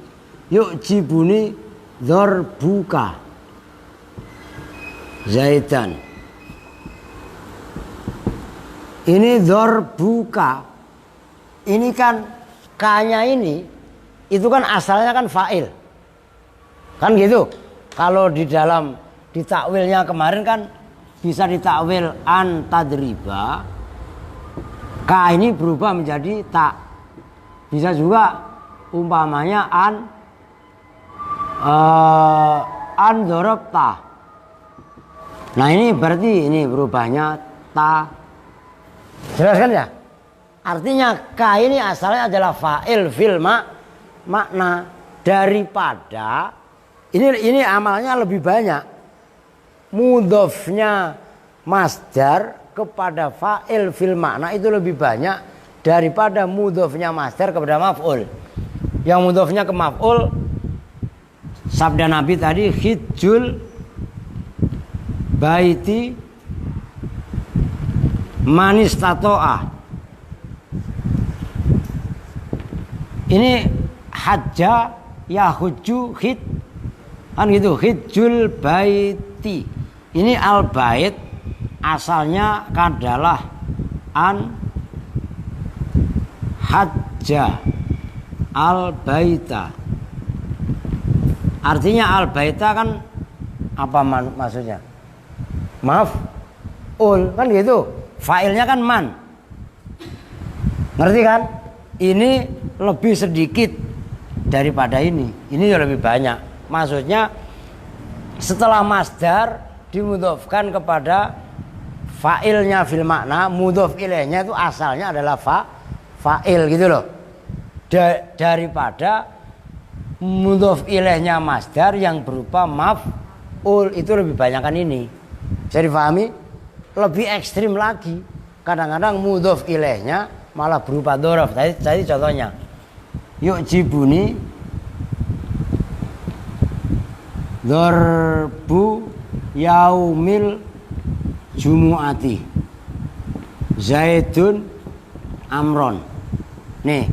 Yuk jibuni dzarbuka zaidan. Ini dzarbuka. Ini kan K-nya ini itu kan asalnya kan fa'il. Kan gitu. Kalau di dalam ditakwilnya kemarin kan bisa ditakwil an tadriba. K ini berubah menjadi ta. Bisa juga umpamanya an dorobta. Nah ini berarti ini berubahnya ta. Jelas kan ya? Artinya K ini asalnya adalah fa'il fil makna daripada ini amalnya lebih banyak. Mudhofnya masdar kepada fa'il fil makna itu lebih banyak daripada mudhofnya masdar kepada maf'ul. Yang mudhofnya ke maf'ul sabda Nabi tadi hijjul baiti manistato'ah. Ini hajja yahujju hid kan gitu, hijjul baiti. Ini al bait asalnya adalah an hajja al baita. Artinya al baita kan apa maksudnya? Maf'ul kan gitu. Fa'ilnya kan man. Ngerti kan? Ini lebih sedikit daripada ini. Ini lebih banyak. Maksudnya setelah masdar dimudhofkan kepada fa'ilnya fil makna, mudhof ilaihnya itu asalnya adalah fa'il gitu loh. Daripada mudhof ilaihnya masdar yang berupa maf'ul, itu lebih banyak kan ini. Bisa difahami? Lebih ekstrim lagi. Kadang-kadang mudhof ilaihnya malah berupa dzaraf. Tadi contohnya. Yuk jibuni dzarbu yaumil jumu'ati zaidun amron. Nih,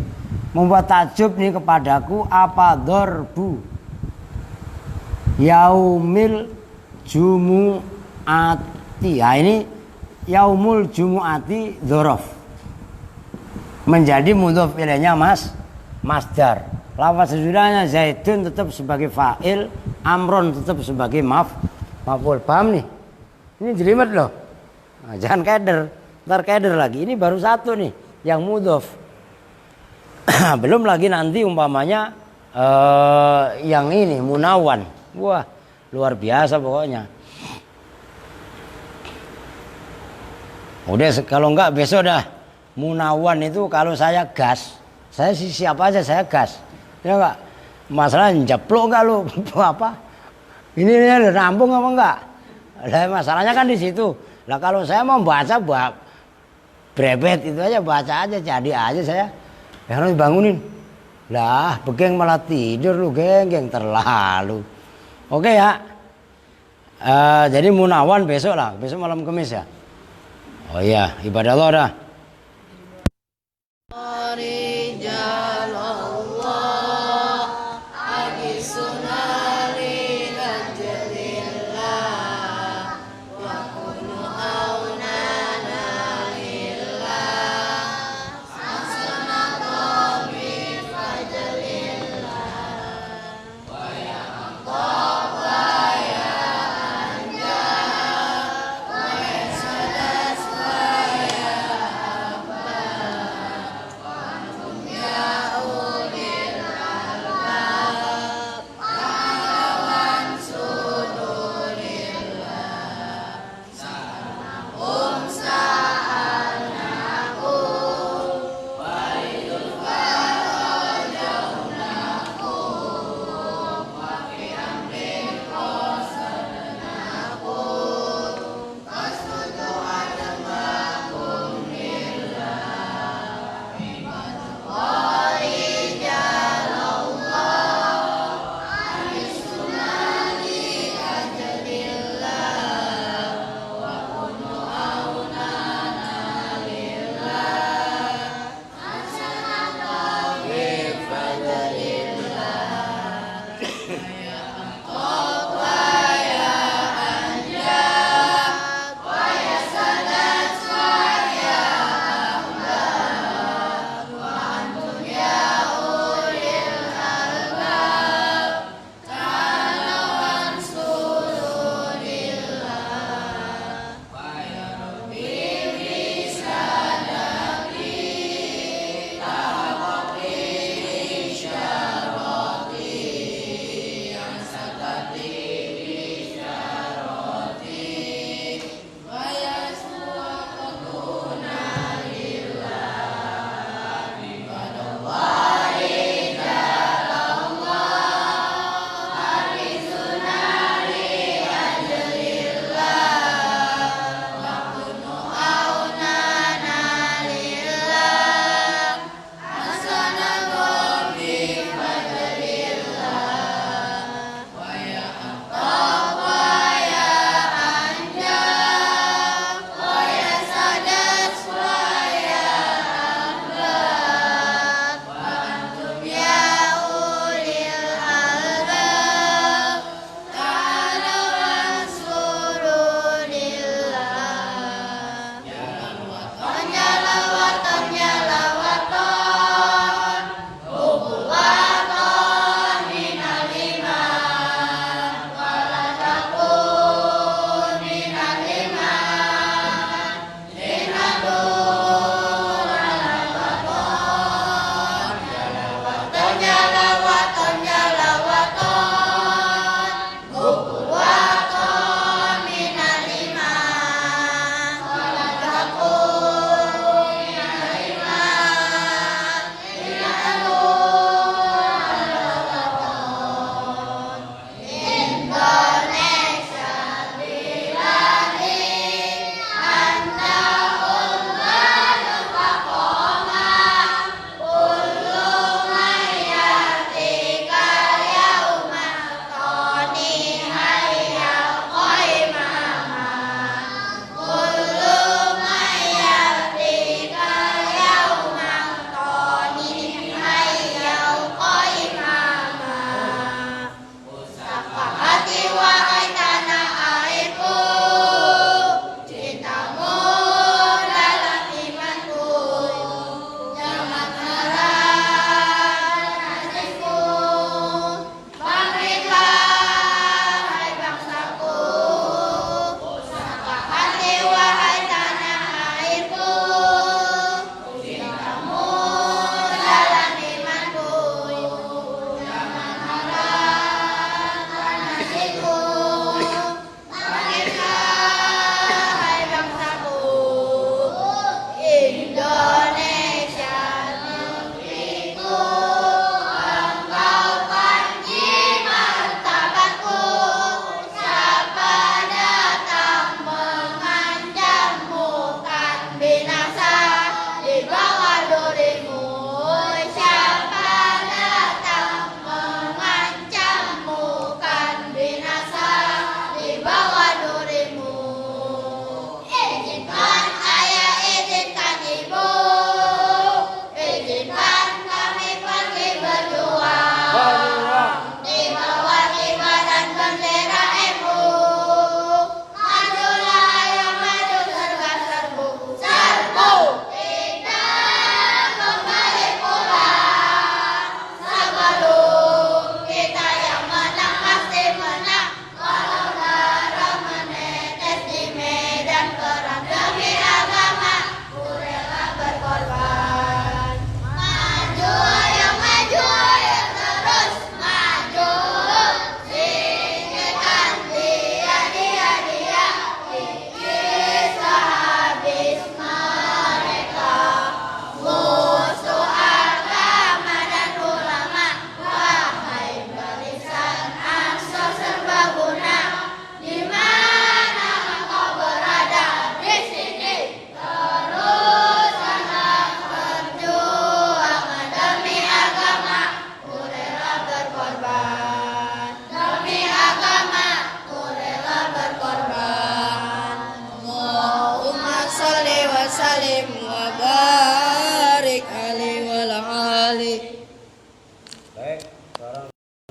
membuat takjub nih kepadaku apa dzarbu yaumil jumu'ati. Nah, ini yaumul jumu'ati dzaraf menjadi mudhof ilaihnya masdar. Lafaz sesudahnya zaidun tetap sebagai fa'il, amron tetap sebagai maf'ul. Paham nih? Ini jelimet loh. Nah, jangan keder. Ntar keder lagi. Ini baru satu nih yang mudhof. Belum lagi nanti umpamanya yang ini munawan. Wah, luar biasa pokoknya. Udah kalau enggak besok dah. Munawan itu kalau saya gas. Saya siapa aja saya gas. Ya enggak? Masalah jeplok enggak lu apa? Ini udah rampung apa enggak? Lah masalahnya kan di situ. Lah kalau saya mau baca brebet itu aja baca aja jadi aja saya. Ya harus bangunin. Lah, begeng malah tidur lu geng terlalu. Oke ya. Jadi munawan besok lah, besok malam Kamis ya. Oh iya, ibadah Allah dah.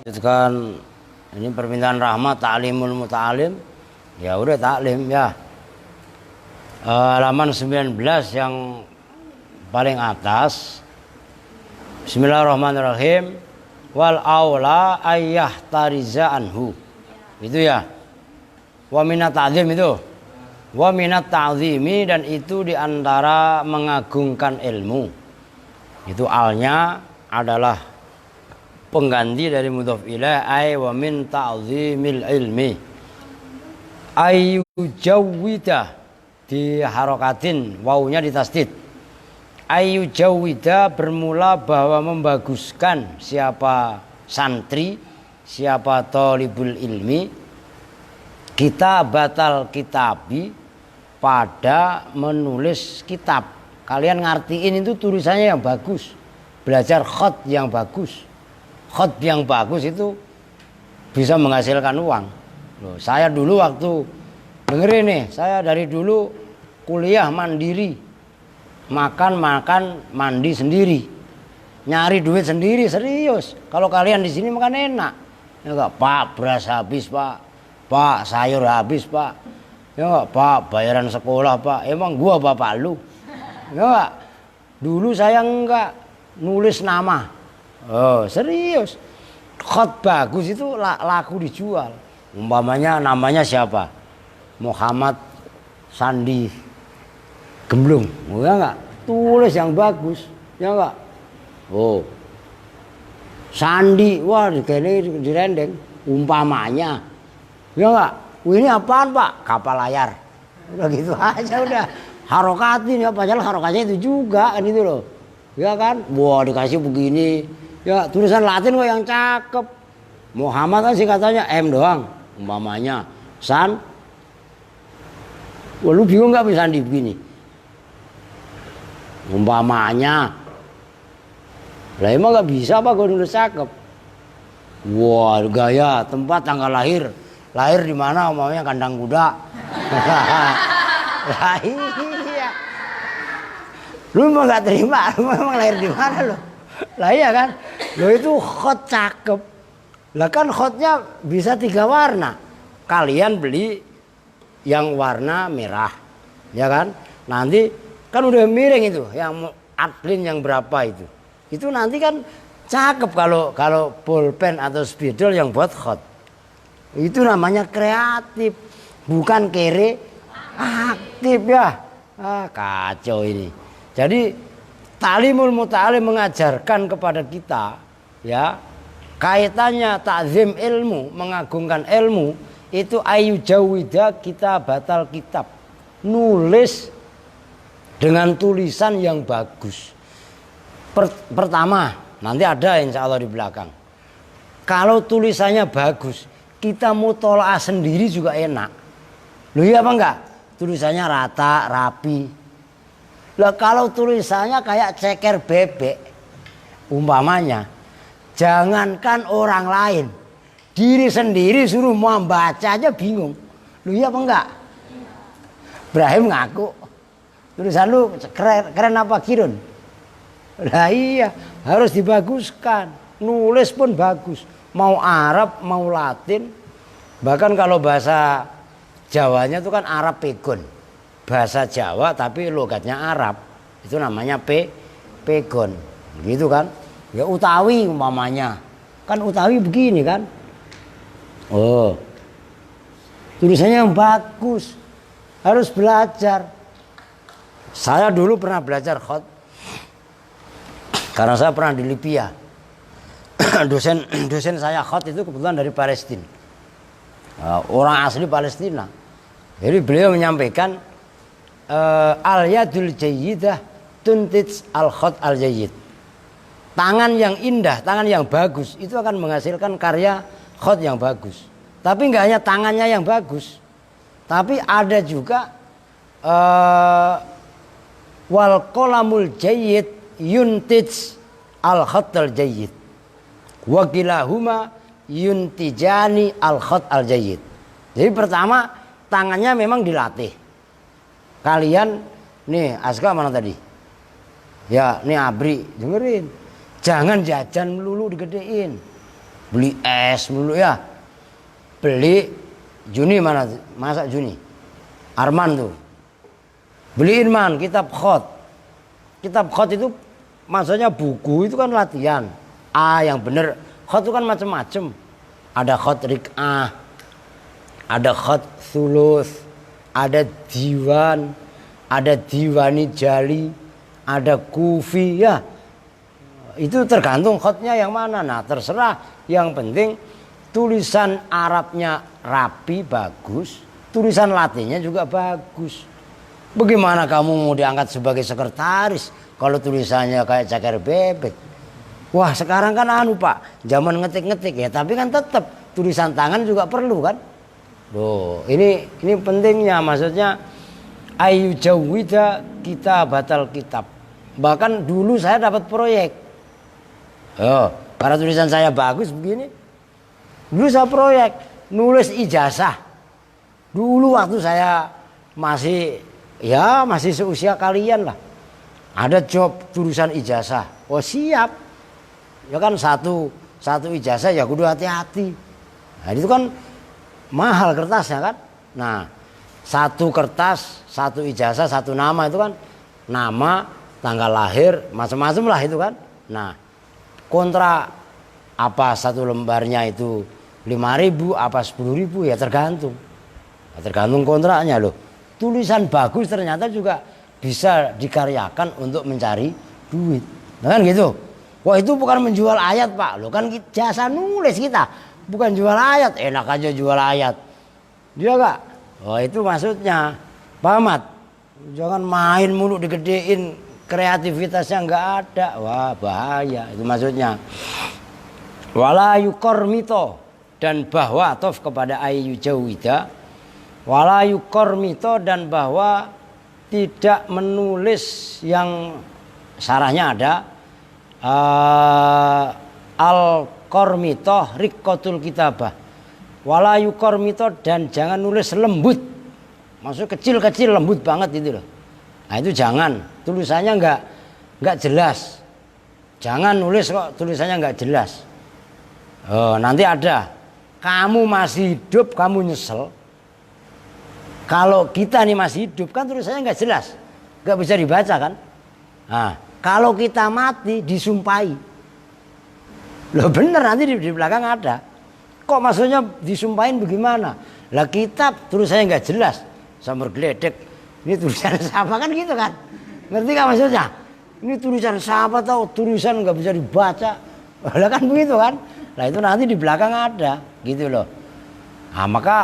Lanjutkan ini permintaan rahmat ta'limul muta'alim. Ya udah taklim ya. Halaman 19 yang paling atas. Bismillahirrahmanirrahim. Wal aula ayyah tariza anhu. Itu ya. Wa minat ta'zim itu. Wa minat ta'zimi, dan itu diantara mengagungkan ilmu. Itu alnya adalah pengganti dari mudhof ilaih, ay wa min ta'zimil ilmi. Ayu jawwida diharokatin, wawunya ditasdid. Ayu jawwida bermula bahwa membaguskan siapa santri, siapa thalibul ilmi, kita batal kitabi, pada menulis kitab. Kalian ngartiin itu tulisannya yang bagus, belajar khat yang bagus. Khat yang bagus itu bisa menghasilkan uang. Loh, saya dulu waktu dengerin nih, saya dari dulu kuliah mandiri, makan mandi sendiri, nyari duit sendiri, serius. Kalau kalian di sini makan enak, ya enggak, Pak, beras habis Pak, Pak, sayur habis Pak, ya enggak, Pak, bayaran sekolah Pak, emang gua bapak lu, ya enggak. Dulu saya enggak nulis nama, oh serius, khat bagus itu laku dijual. Umpamanya namanya siapa? Muhammad Sandi Gemblung, ya enggak? Tulis yang bagus, ya enggak? Oh, Sandi, wah ini direndeng. Umpamanya, ya enggak? Ini apaan Pak? Kapal layar. Udah gitu aja udah. Harokatin ya, padahal harokatnya itu juga kan itu loh. Ya kan? Wah dikasih begini. Ya tulisan Latin kok yang cakep. Muhammad kan singkatannya M doang. Umpamanya San. Wah lu bingung nggak bisa Sandi begini? Umpamanya. Lah emang nggak bisa apa gue nulis cakep? Wah gaya, tempat, tanggal lahir. Lahir di mana? Umpamanya kandang kuda. Lah iya. Lu emang nggak terima? Lu emang lahir di mana lu? Lah iya kan? Lo itu khat cakep. Lah kan khatnya bisa 3 warna. Kalian beli yang warna merah, ya kan? Nanti kan udah miring itu, yang adlin yang berapa itu. Itu nanti kan cakep kalau pulpen atau spidol yang buat khat. Itu namanya kreatif, bukan kere aktif ya. Ah, kacau ini. Jadi ta'limul muta'alim mengajarkan kepada kita ya, kaitannya ta'zim ilmu, mengagungkan ilmu, itu ayu jawida kita batal kitab. Nulis dengan tulisan yang bagus. Pertama, nanti ada insya Allah di belakang. Kalau tulisannya bagus, kita mutolaah sendiri juga enak. Loh iya apa enggak? Tulisannya rata, rapi. Lah kalau tulisannya kayak ceker bebek, umpamanya, jangankan orang lain, diri sendiri suruh mau baca aja bingung. Lu iya apa enggak? Ibrahim ngaku, tulisan lu keren apa Kirun? Lah iya, harus dibaguskan. Nulis pun bagus, mau Arab mau Latin. Bahkan kalau bahasa Jawanya itu kan Arab pegon, bahasa Jawa tapi logatnya Arab, itu namanya pegon, gitu kan? Ya utawi umpamanya, kan utawi begini kan? Oh, tulisannya yang bagus, harus belajar. Saya dulu pernah belajar khat, karena saya pernah di Libya. dosen saya khat itu kebetulan dari Palestina, orang asli Palestina. Jadi beliau menyampaikan al-yadul jayyidah tuntij al-khat al-jayyid. Tangan yang indah, tangan yang bagus itu akan menghasilkan karya khat yang bagus. Tapi enggak hanya tangannya yang bagus, tapi ada juga wal qalamul jayyid yuntij al-khat al-jayyid. Wa kilahuma yuntijani al-khat al-jayyid. Jadi pertama tangannya memang dilatih. Kalian nih Aska mana tadi? Ya nih Abri dengerin. Jangan jajan melulu digedein. beli es dulu ya. Beli Juni mana? Masa Juni? Arman tuh. Beliin man kitab khot. Kitab khot itu maksudnya buku itu kan latihan. Yang bener. Khot itu kan macam-macam. Ada khot rik'ah, ada khot sulus, ada diwan, ada diwani jali, ada kufi ya. Itu tergantung khotnya yang mana. Nah terserah. Yang penting tulisan Arabnya rapi, bagus. Tulisan Latinnya juga bagus. Bagaimana kamu mau diangkat sebagai sekretaris kalau tulisannya kayak caker bebek? Wah sekarang kan Pak, zaman ngetik-ngetik ya, tapi kan tetap tulisan tangan juga perlu kan? Loh, ini pentingnya, maksudnya ayu jawida kita batal kitab. Bahkan dulu saya dapat proyek. Karena tulisan saya bagus begini. Dulu saya proyek nulis ijazah. Dulu waktu saya masih seusia kalian lah. Ada job tulisan ijazah. Oh siap. Ya kan satu ijazah ya kudu hati-hati. Nah itu kan mahal kertasnya kan. Nah satu kertas, satu ijazah, satu nama itu kan. Nama, tanggal lahir, macam-macam lah itu kan. Nah kontra apa satu lembarnya itu 5.000 apa 10.000 ya tergantung. Tergantung kontraknya loh. Tulisan bagus ternyata juga bisa dikaryakan untuk mencari duit. Nah kan gitu. Wah itu bukan menjual ayat Pak. Loh kan jasa nulis kita. Bukan jual ayat. Enak aja jual ayat. Dia gak? Wah itu maksudnya. Paham Mat? Jangan main mulu digedein. Kreativitasnya gak ada. Wah bahaya. Itu maksudnya. Wala yukormito. Dan bahwa tof kepada ayu jawida. Wala yukormito dan bahwa tidak menulis yang sarahnya ada. Al-kormitoh rikotul kitabah wala yukormitoh dan jangan nulis lembut, maksud kecil-kecil lembut banget itu loh. Nah itu jangan, tulisannya nggak jelas, jangan nulis kok tulisannya nggak jelas. Nanti ada kamu masih hidup kamu nyesel. Kalau kita nih masih hidup kan tulisannya nggak jelas, nggak bisa dibaca kan. Nah kalau kita mati disumpahi. Loh bener nanti di belakang ada. Kok maksudnya disumpahin bagaimana? Lah kitab tulisannya nggak jelas. Sambar geledek. Ini tulisan siapa kan gitu kan? Ngerti gak maksudnya? Ini tulisan siapa tahu tulisan nggak bisa dibaca. Lah kan begitu kan? Lah itu nanti di belakang ada gitu loh. Nah, maka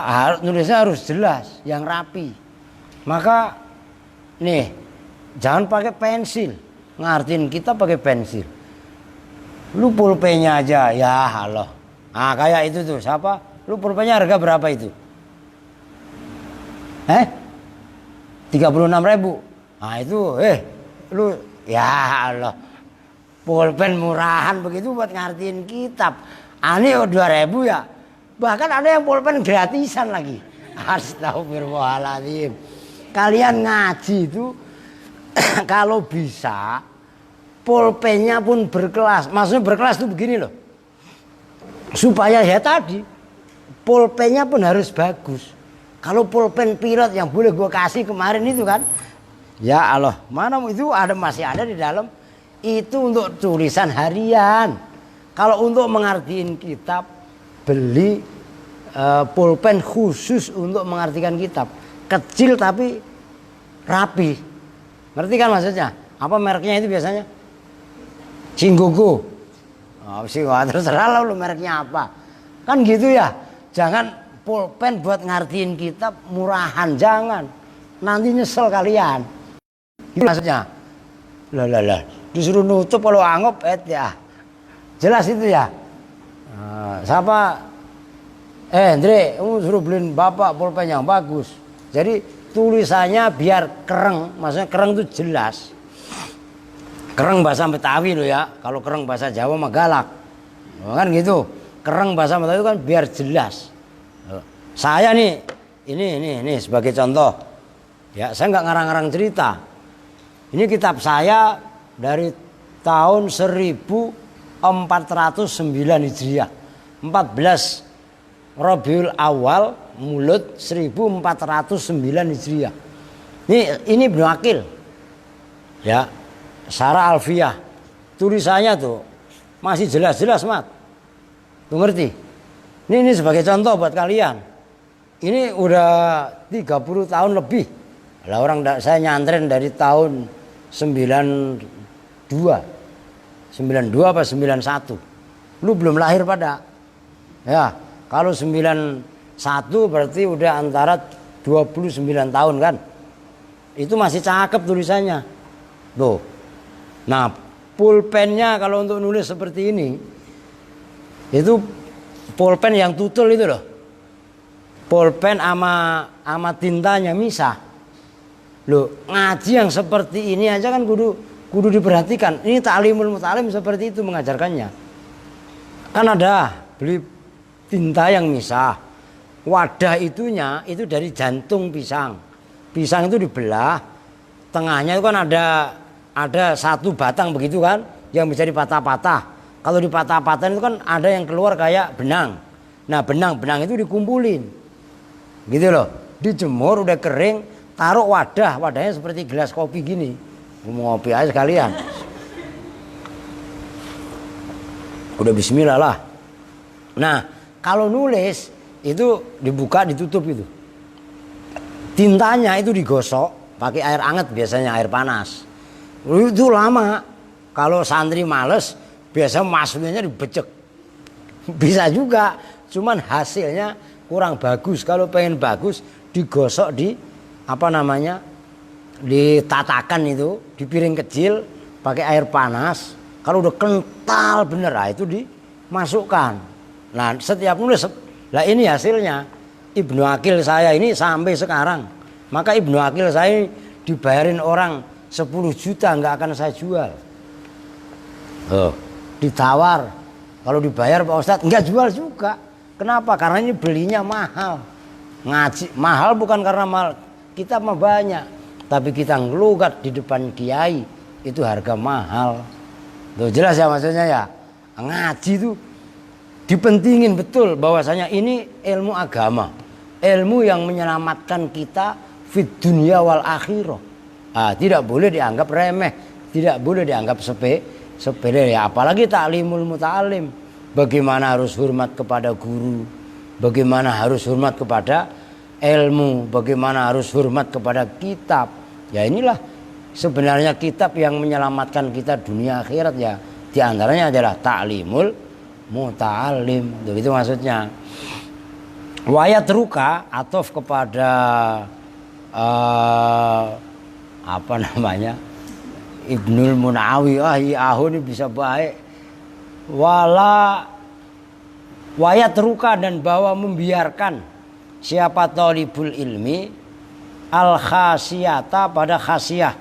nulisnya harus jelas, yang rapi. Maka nih jangan pakai pensil. Ngartiin kita pakai pensil. Lu pulpennya aja ya halo. Ah kayak itu tuh siapa? Lu pulpennya harga berapa itu? 36.000. Nah itu lu ya Allah. Pulpen murahan begitu buat ngartiin kitab. Ani 2.000 ya. Bahkan ada yang pulpen gratisan lagi. Astagfirullahaladzim. Kalian ngaji itu kalau bisa pulpennya pun berkelas. Maksudnya berkelas itu begini loh. Supaya ya tadi pulpennya pun harus bagus. Kalau pulpen pilot yang boleh gue kasih kemarin itu kan, ya Allah, mana itu masih ada di dalam. Itu untuk tulisan harian. Kalau untuk mengartiin kitab, beli pulpen khusus untuk mengartikan kitab. Kecil tapi rapi. Ngerti kan maksudnya? Apa mereknya itu biasanya? Cinggugu. Terserah lah lu mereknya apa. Kan gitu ya. Jangan pulpen buat ngartiin kitab murahan, jangan. Nanti nyesel kalian. Itu maksudnya. Lah. Disuruh nutup kalau anggap ya. Jelas itu ya. Siapa? Andre, kamu suruh beliin bapak pulpen yang bagus. Jadi tulisannya biar kereng, maksudnya kereng itu jelas. Kereng bahasa Betawi loh ya. Kalau kereng bahasa Jawa mah galak. Kan gitu. Kereng bahasa Betawi kan biar jelas. Saya nih, ini sebagai contoh. Ya, saya nggak ngarang-ngarang cerita. Ini kitab saya dari tahun 1409 Hijriah. 14 Rabiul Awal Mulud 1409 Hijriah. Ini Ibnu Aqil. Ya. Syarah Alfiyah. Tulisannya tuh masih jelas-jelas, Mat. Tuh ngerti? Ini sebagai contoh buat kalian. Ini udah 30 tahun lebih. Lah saya nyantren dari tahun 92 apa 91. Lu belum lahir pada. Ya, kalau 91 berarti udah antara 29 tahun kan. Itu masih cakep tulisannya. Tuh. Nah, pulpennya kalau untuk nulis seperti ini itu pulpen yang tutul itu loh. Pulpen ama tintanya misah. Loh, ngaji yang seperti ini aja kan kudu diperhatikan. Ini ta'limul muta'alim seperti itu mengajarkannya. Kan ada beli tinta yang misah. Wadah itunya itu dari jantung pisang. Pisang itu dibelah, tengahnya itu kan ada satu batang begitu kan, yang bisa dipatah-patah. Kalau dipatah-patahin itu kan ada yang keluar kayak benang. Nah, benang-benang itu dikumpulin. Gitu loh. Dijemur udah kering, taruh wadahnya seperti gelas kopi gini. Mau ngopi aja sekalian. Udah bismillah lah. Nah, kalau nulis itu dibuka ditutup itu. Tintanya itu digosok pakai air hangat, biasanya air panas. Itu lama. Kalau santri males, biasa masuknya dibecek. Bisa juga, cuman hasilnya kurang bagus. Kalau pengen bagus, digosok ditatakan itu di piring kecil pakai air panas. Kalau udah kental bener, itu dimasukkan. Nah, setiap nulis, lah ini hasilnya. Ibnu Aqil saya ini sampai sekarang. Maka Ibnu Aqil saya dibayarin orang 10 juta nggak akan saya jual. Ditawar, kalau dibayar Pak Ustadz nggak jual juga. Kenapa? Karena ini belinya mahal. Ngaji mahal bukan karena mahal, kitab mah banyak, tapi kita ngelugat di depan kiai itu harga mahal. Tuh jelas ya maksudnya ya. Ngaji itu dipentingin betul bahwasanya ini ilmu agama, ilmu yang menyelamatkan kita fid dunya wal akhirah. Tidak boleh dianggap remeh, tidak boleh dianggap sepele ya, apalagi ta'limul muta'alim. Bagaimana harus hormat kepada guru, bagaimana harus hormat kepada ilmu, bagaimana harus hormat kepada kitab. Ya inilah sebenarnya kitab yang menyelamatkan kita dunia akhirat ya. Di antaranya adalah ta'limul muta'alim. Begitu maksudnya. Wayat ruka atof kepada Ibnul Munawi. Ini bisa baik. Wayat ruka dan bahwa membiarkan siapa talibul ilmi al khasiyata pada khasiyah.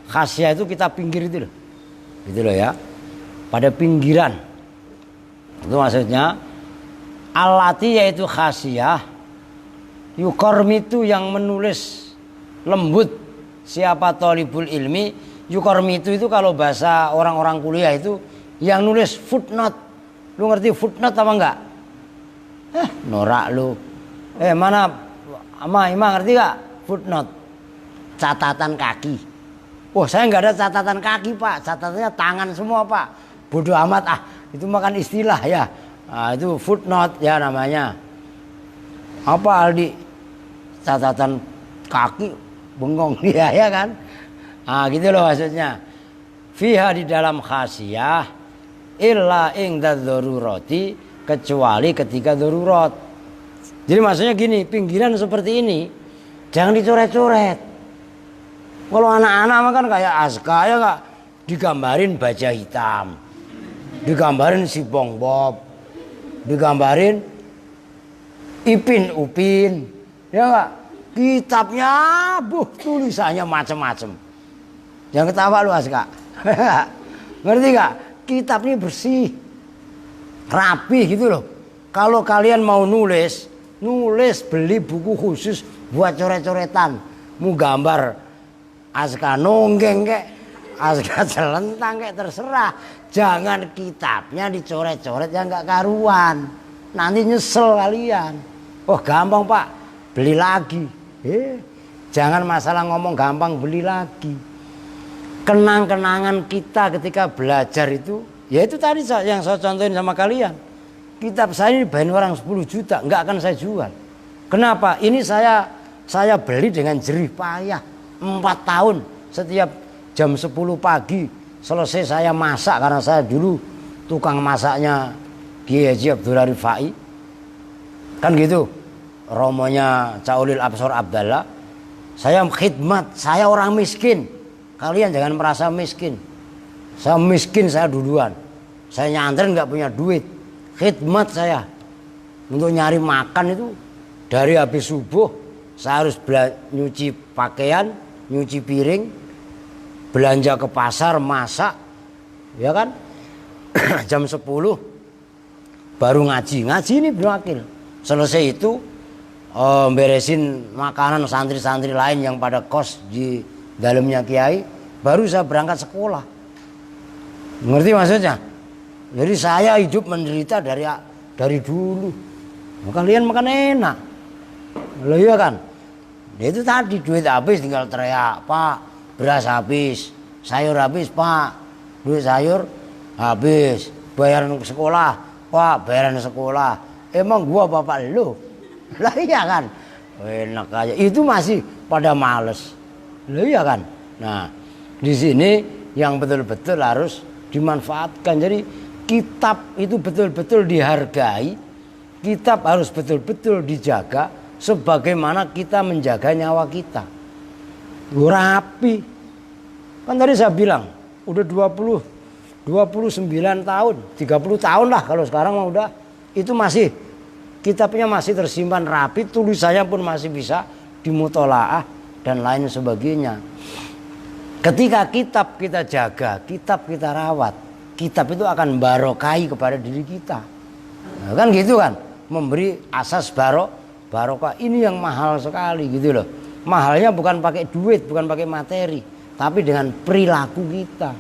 Khasiyah itu kita pinggir itu loh. Gitu loh ya. Pada pinggiran. Itu maksudnya alati yaitu khasiyah yukormitu yang menulis lembut siapa talibul ilmi. Yukormitu itu kalau bahasa orang-orang kuliah itu yang nulis footnote. Lu ngerti footnote apa enggak? Norak lu. Mana Ima ngerti gak footnote? Catatan kaki. Saya nggak ada catatan kaki Pak, catatannya tangan semua Pak. Bodoh amat itu makan istilah ya. Itu footnote ya namanya. Apa Aldi? Catatan kaki bengong dia ya kan? Gitu loh maksudnya. Fiha di dalam khasiyah illa ingda dzarurati, kecuali ketika darurat. Jadi maksudnya gini, pinggiran seperti ini jangan dicoret-coret. Kalau anak-anak mah kan kayak Aska ya enggak, digambarin baja hitam, digambarin si Bong Bob, digambarin Ipin Upin, ya enggak? Kitabnya tulisannya macam-macam. Jangan ketawa lu Aska. Ngerti gak? Kitab ini bersih, rapi gitu loh. Kalau kalian mau nulis beli buku khusus buat coret-coretan. Mau gambar Aska nonggeng kek, Aska celentang kek, terserah. Jangan kitabnya dicoret-coret yang gak karuan. nanti nyesel kalian. Oh gampang Pak, beli lagi. Jangan masalah ngomong gampang, beli lagi. Kenang-kenangan kita ketika belajar itu, ya itu tadi yang saya contohin sama kalian. Kitab saya ini dibayar orang 10 juta, nggak akan saya jual. Kenapa? Ini saya beli dengan jerih payah 4 tahun. Setiap jam 10 pagi selesai saya masak, karena saya dulu tukang masaknya Kiai Haji Abdullah Rifai. Kan gitu, romonya Caulil Absor Abdallah. Saya khidmat, saya orang miskin. Kalian jangan merasa miskin. Saya miskin, saya duluan. Saya nyantren nggak punya duit. Khidmat saya untuk nyari makan itu dari habis subuh saya harus nyuci pakaian, nyuci piring, belanja ke pasar, masak, ya kan? Jam 10 baru ngaji ini berakil. Selesai itu beresin makanan santri-santri lain yang pada kos di dalamnya Kiai, baru saya berangkat sekolah. Ngerti maksudnya? Jadi saya hidup menderita dari dulu. Kalian makan enak. Loh iya kan? Ya itu tadi duit habis tinggal teriak, Pak, beras habis, sayur habis, Pak, duit sayur habis, bayaran sekolah, Pak, bayaran sekolah. Emang gua bapak lu? Lah iya kan? Enak aja. Itu masih pada males. Lah iya kan? Nah, di sini yang betul-betul harus dimanfaatkan. Jadi kitab itu betul-betul dihargai. Kitab harus betul-betul dijaga sebagaimana kita menjaga nyawa kita. Rapi. Kan tadi saya bilang udah 29 tahun, 30 tahun lah kalau sekarang mah udah. Itu masih kitabnya masih tersimpan rapi, tulisannya pun masih bisa dimutolaah dan lain sebagainya. Ketika kitab kita jaga, kitab kita rawat, kitab itu akan barokai kepada diri kita. Nah, kan gitu kan, memberi asas barokah. Ini yang mahal sekali gitu loh. Mahalnya bukan pakai duit, bukan pakai materi, tapi dengan perilaku kita.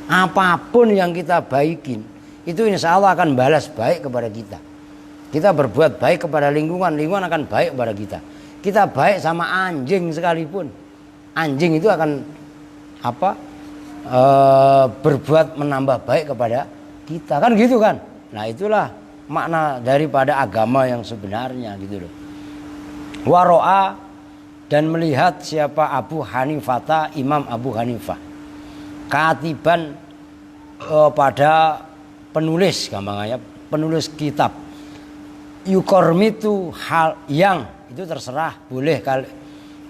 Apapun yang kita baikin, itu insya Allah akan balas baik kepada kita. Kita berbuat baik kepada lingkungan, lingkungan akan baik kepada kita. Kita baik sama anjing sekalipun, anjing itu akan berbuat menambah baik kepada kita, kan gitu kan. Nah itulah makna daripada agama yang sebenarnya gitu loh. Waro'a, dan melihat siapa Abu Hanifah, Imam Abu Hanifah, katiban pada penulis, gampangnya penulis kitab. Yukormitu hal yang itu terserah, boleh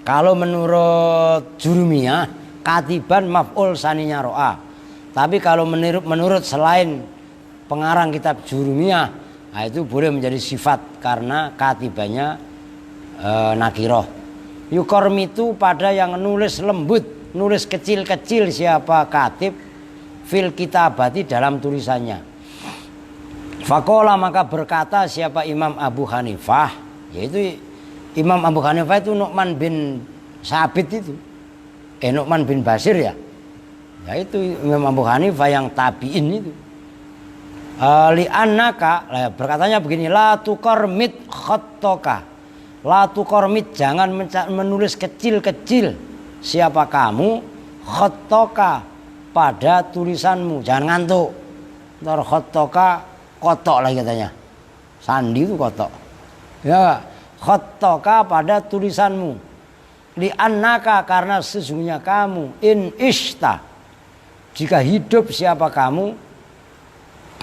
kalau menurut Jurumiyah katiban maf'ul saninya ro'a. Tapi kalau menurut selain pengarang kitab Jurumiyah, nah itu boleh menjadi sifat karena katibannya nakiroh. Yukormitu pada yang nulis lembut, nulis kecil-kecil siapa katib fil kitabati dalam tulisannya. Fakola maka berkata siapa Imam Abu Hanifah, yaitu Imam Abu Hanifah itu Nu'man bin Sabit itu. Nu'man bin Basir ya. Yaitu Imam Abu Hanifah yang tabi'in itu. Li'annaka, berkatanya begini, la tukormit khattoka. La tukormit, jangan menulis kecil-kecil siapa kamu khattoka pada tulisanmu. Jangan ngantuk. Ntar khattoka kotok lagi katanya. Sandi itu kotok. Ya, khattoka pada tulisanmu. Li'annaka, karena sesungguhnya kamu in ishta, jika hidup siapa kamu,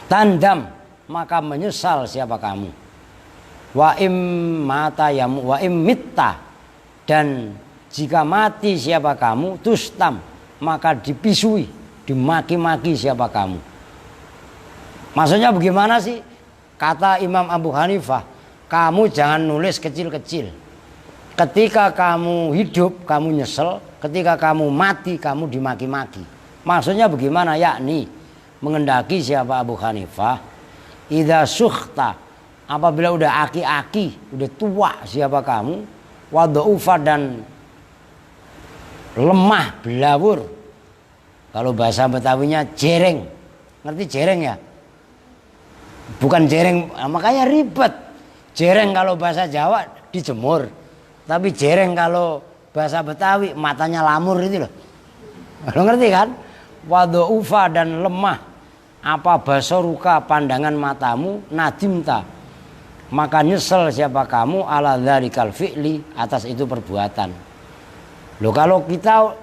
tandam maka menyesal siapa kamu. Wa im mata yamu wa im mitta, dan jika mati siapa kamu, tustam maka dipisui, dimaki-maki siapa kamu. Maksudnya bagaimana sih? Kata Imam Abu Hanifah, kamu jangan nulis kecil-kecil. Ketika kamu hidup kamu nyesel, ketika kamu mati kamu dimaki-maki. Maksudnya bagaimana? Yakni mengendaki siapa Abu Hanifah, idza sukhta, apabila udah aki-aki, udah tua siapa kamu, wadaufa, dan lemah belawur. Kalau bahasa Betawinya jereng. Ngerti jereng ya? Bukan jereng, makanya ribet. Jereng kalau bahasa Jawa dijemur, tapi jereng kalau bahasa Betawi matanya lamur itu loh. Lo ngerti kan? Wadhufa dan lemah apa basoruka pandangan matamu nadimta maka nyesel siapa kamu ala dzalikal fi'li atas itu perbuatan. Loh kalau kita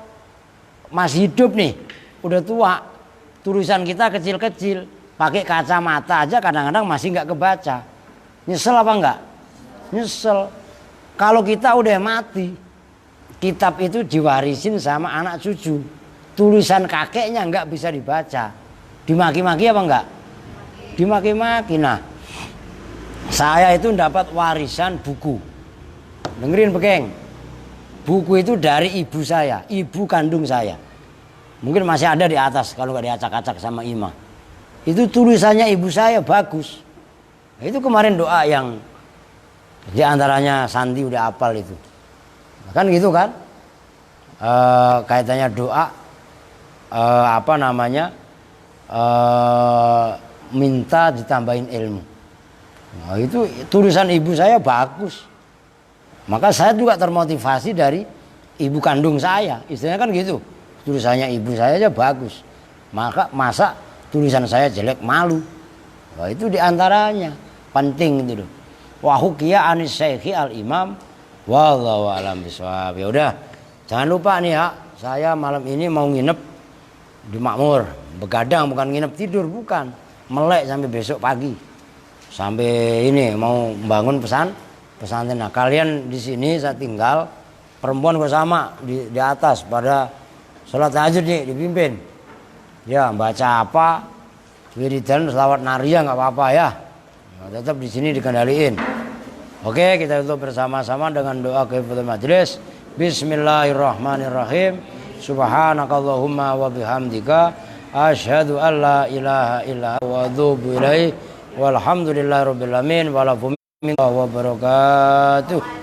masih hidup nih, udah tua, tulisan kita kecil-kecil, pakai kacamata aja kadang-kadang masih nggak kebaca. Nyesel apa enggak? Nyesel. Kalau kita udah mati, kitab itu diwarisin sama anak cucu. Tulisan kakeknya nggak bisa dibaca. Dimaki-maki apa enggak? Dimaki-maki. Nah, saya itu dapat warisan buku. Dengerin Bekeng. Buku itu dari ibu saya, ibu kandung saya. Mungkin masih ada di atas kalau nggak diacak-acak sama Ima. Itu tulisannya ibu saya bagus. Itu kemarin doa yang diantaranya Santi udah hafal itu. Kan gitu kan? Kaitannya doa minta ditambahin ilmu. Nah, itu tulisan ibu saya bagus. Maka saya juga termotivasi dari ibu kandung saya. Istilahnya kan gitu. Tulisannya ibu saya aja bagus. Masa tulisan saya jelek, malu. Nah, itu diantaranya penting itu loh. Wa hukiya anis syekhi al imam wallahu alam bisawab. Ya udah, jangan lupa nih ya, saya malam ini mau nginep di Makmur. Begadang, bukan nginep tidur, bukan. Melek sampai besok pagi. Sampai ini mau membangun pesantren. Nah, kalian di sini saya tinggal, perempuan gue sama di atas pada sholat tahajud nih dipimpin. Ya baca apa, wiridan, selawat naria nggak apa-apa ya. Nah, tetap di sini dikendaliin. Oke, kita tutup bersama-sama dengan doa keifadul majlis. Bismillahirrahmanirrahim. Subhanakallahumma wa bihamdika asyhadu an la ilaha illa anta wa atubu ilaik. Walhamdulillahirabbil alamin wa la wabarakatuh.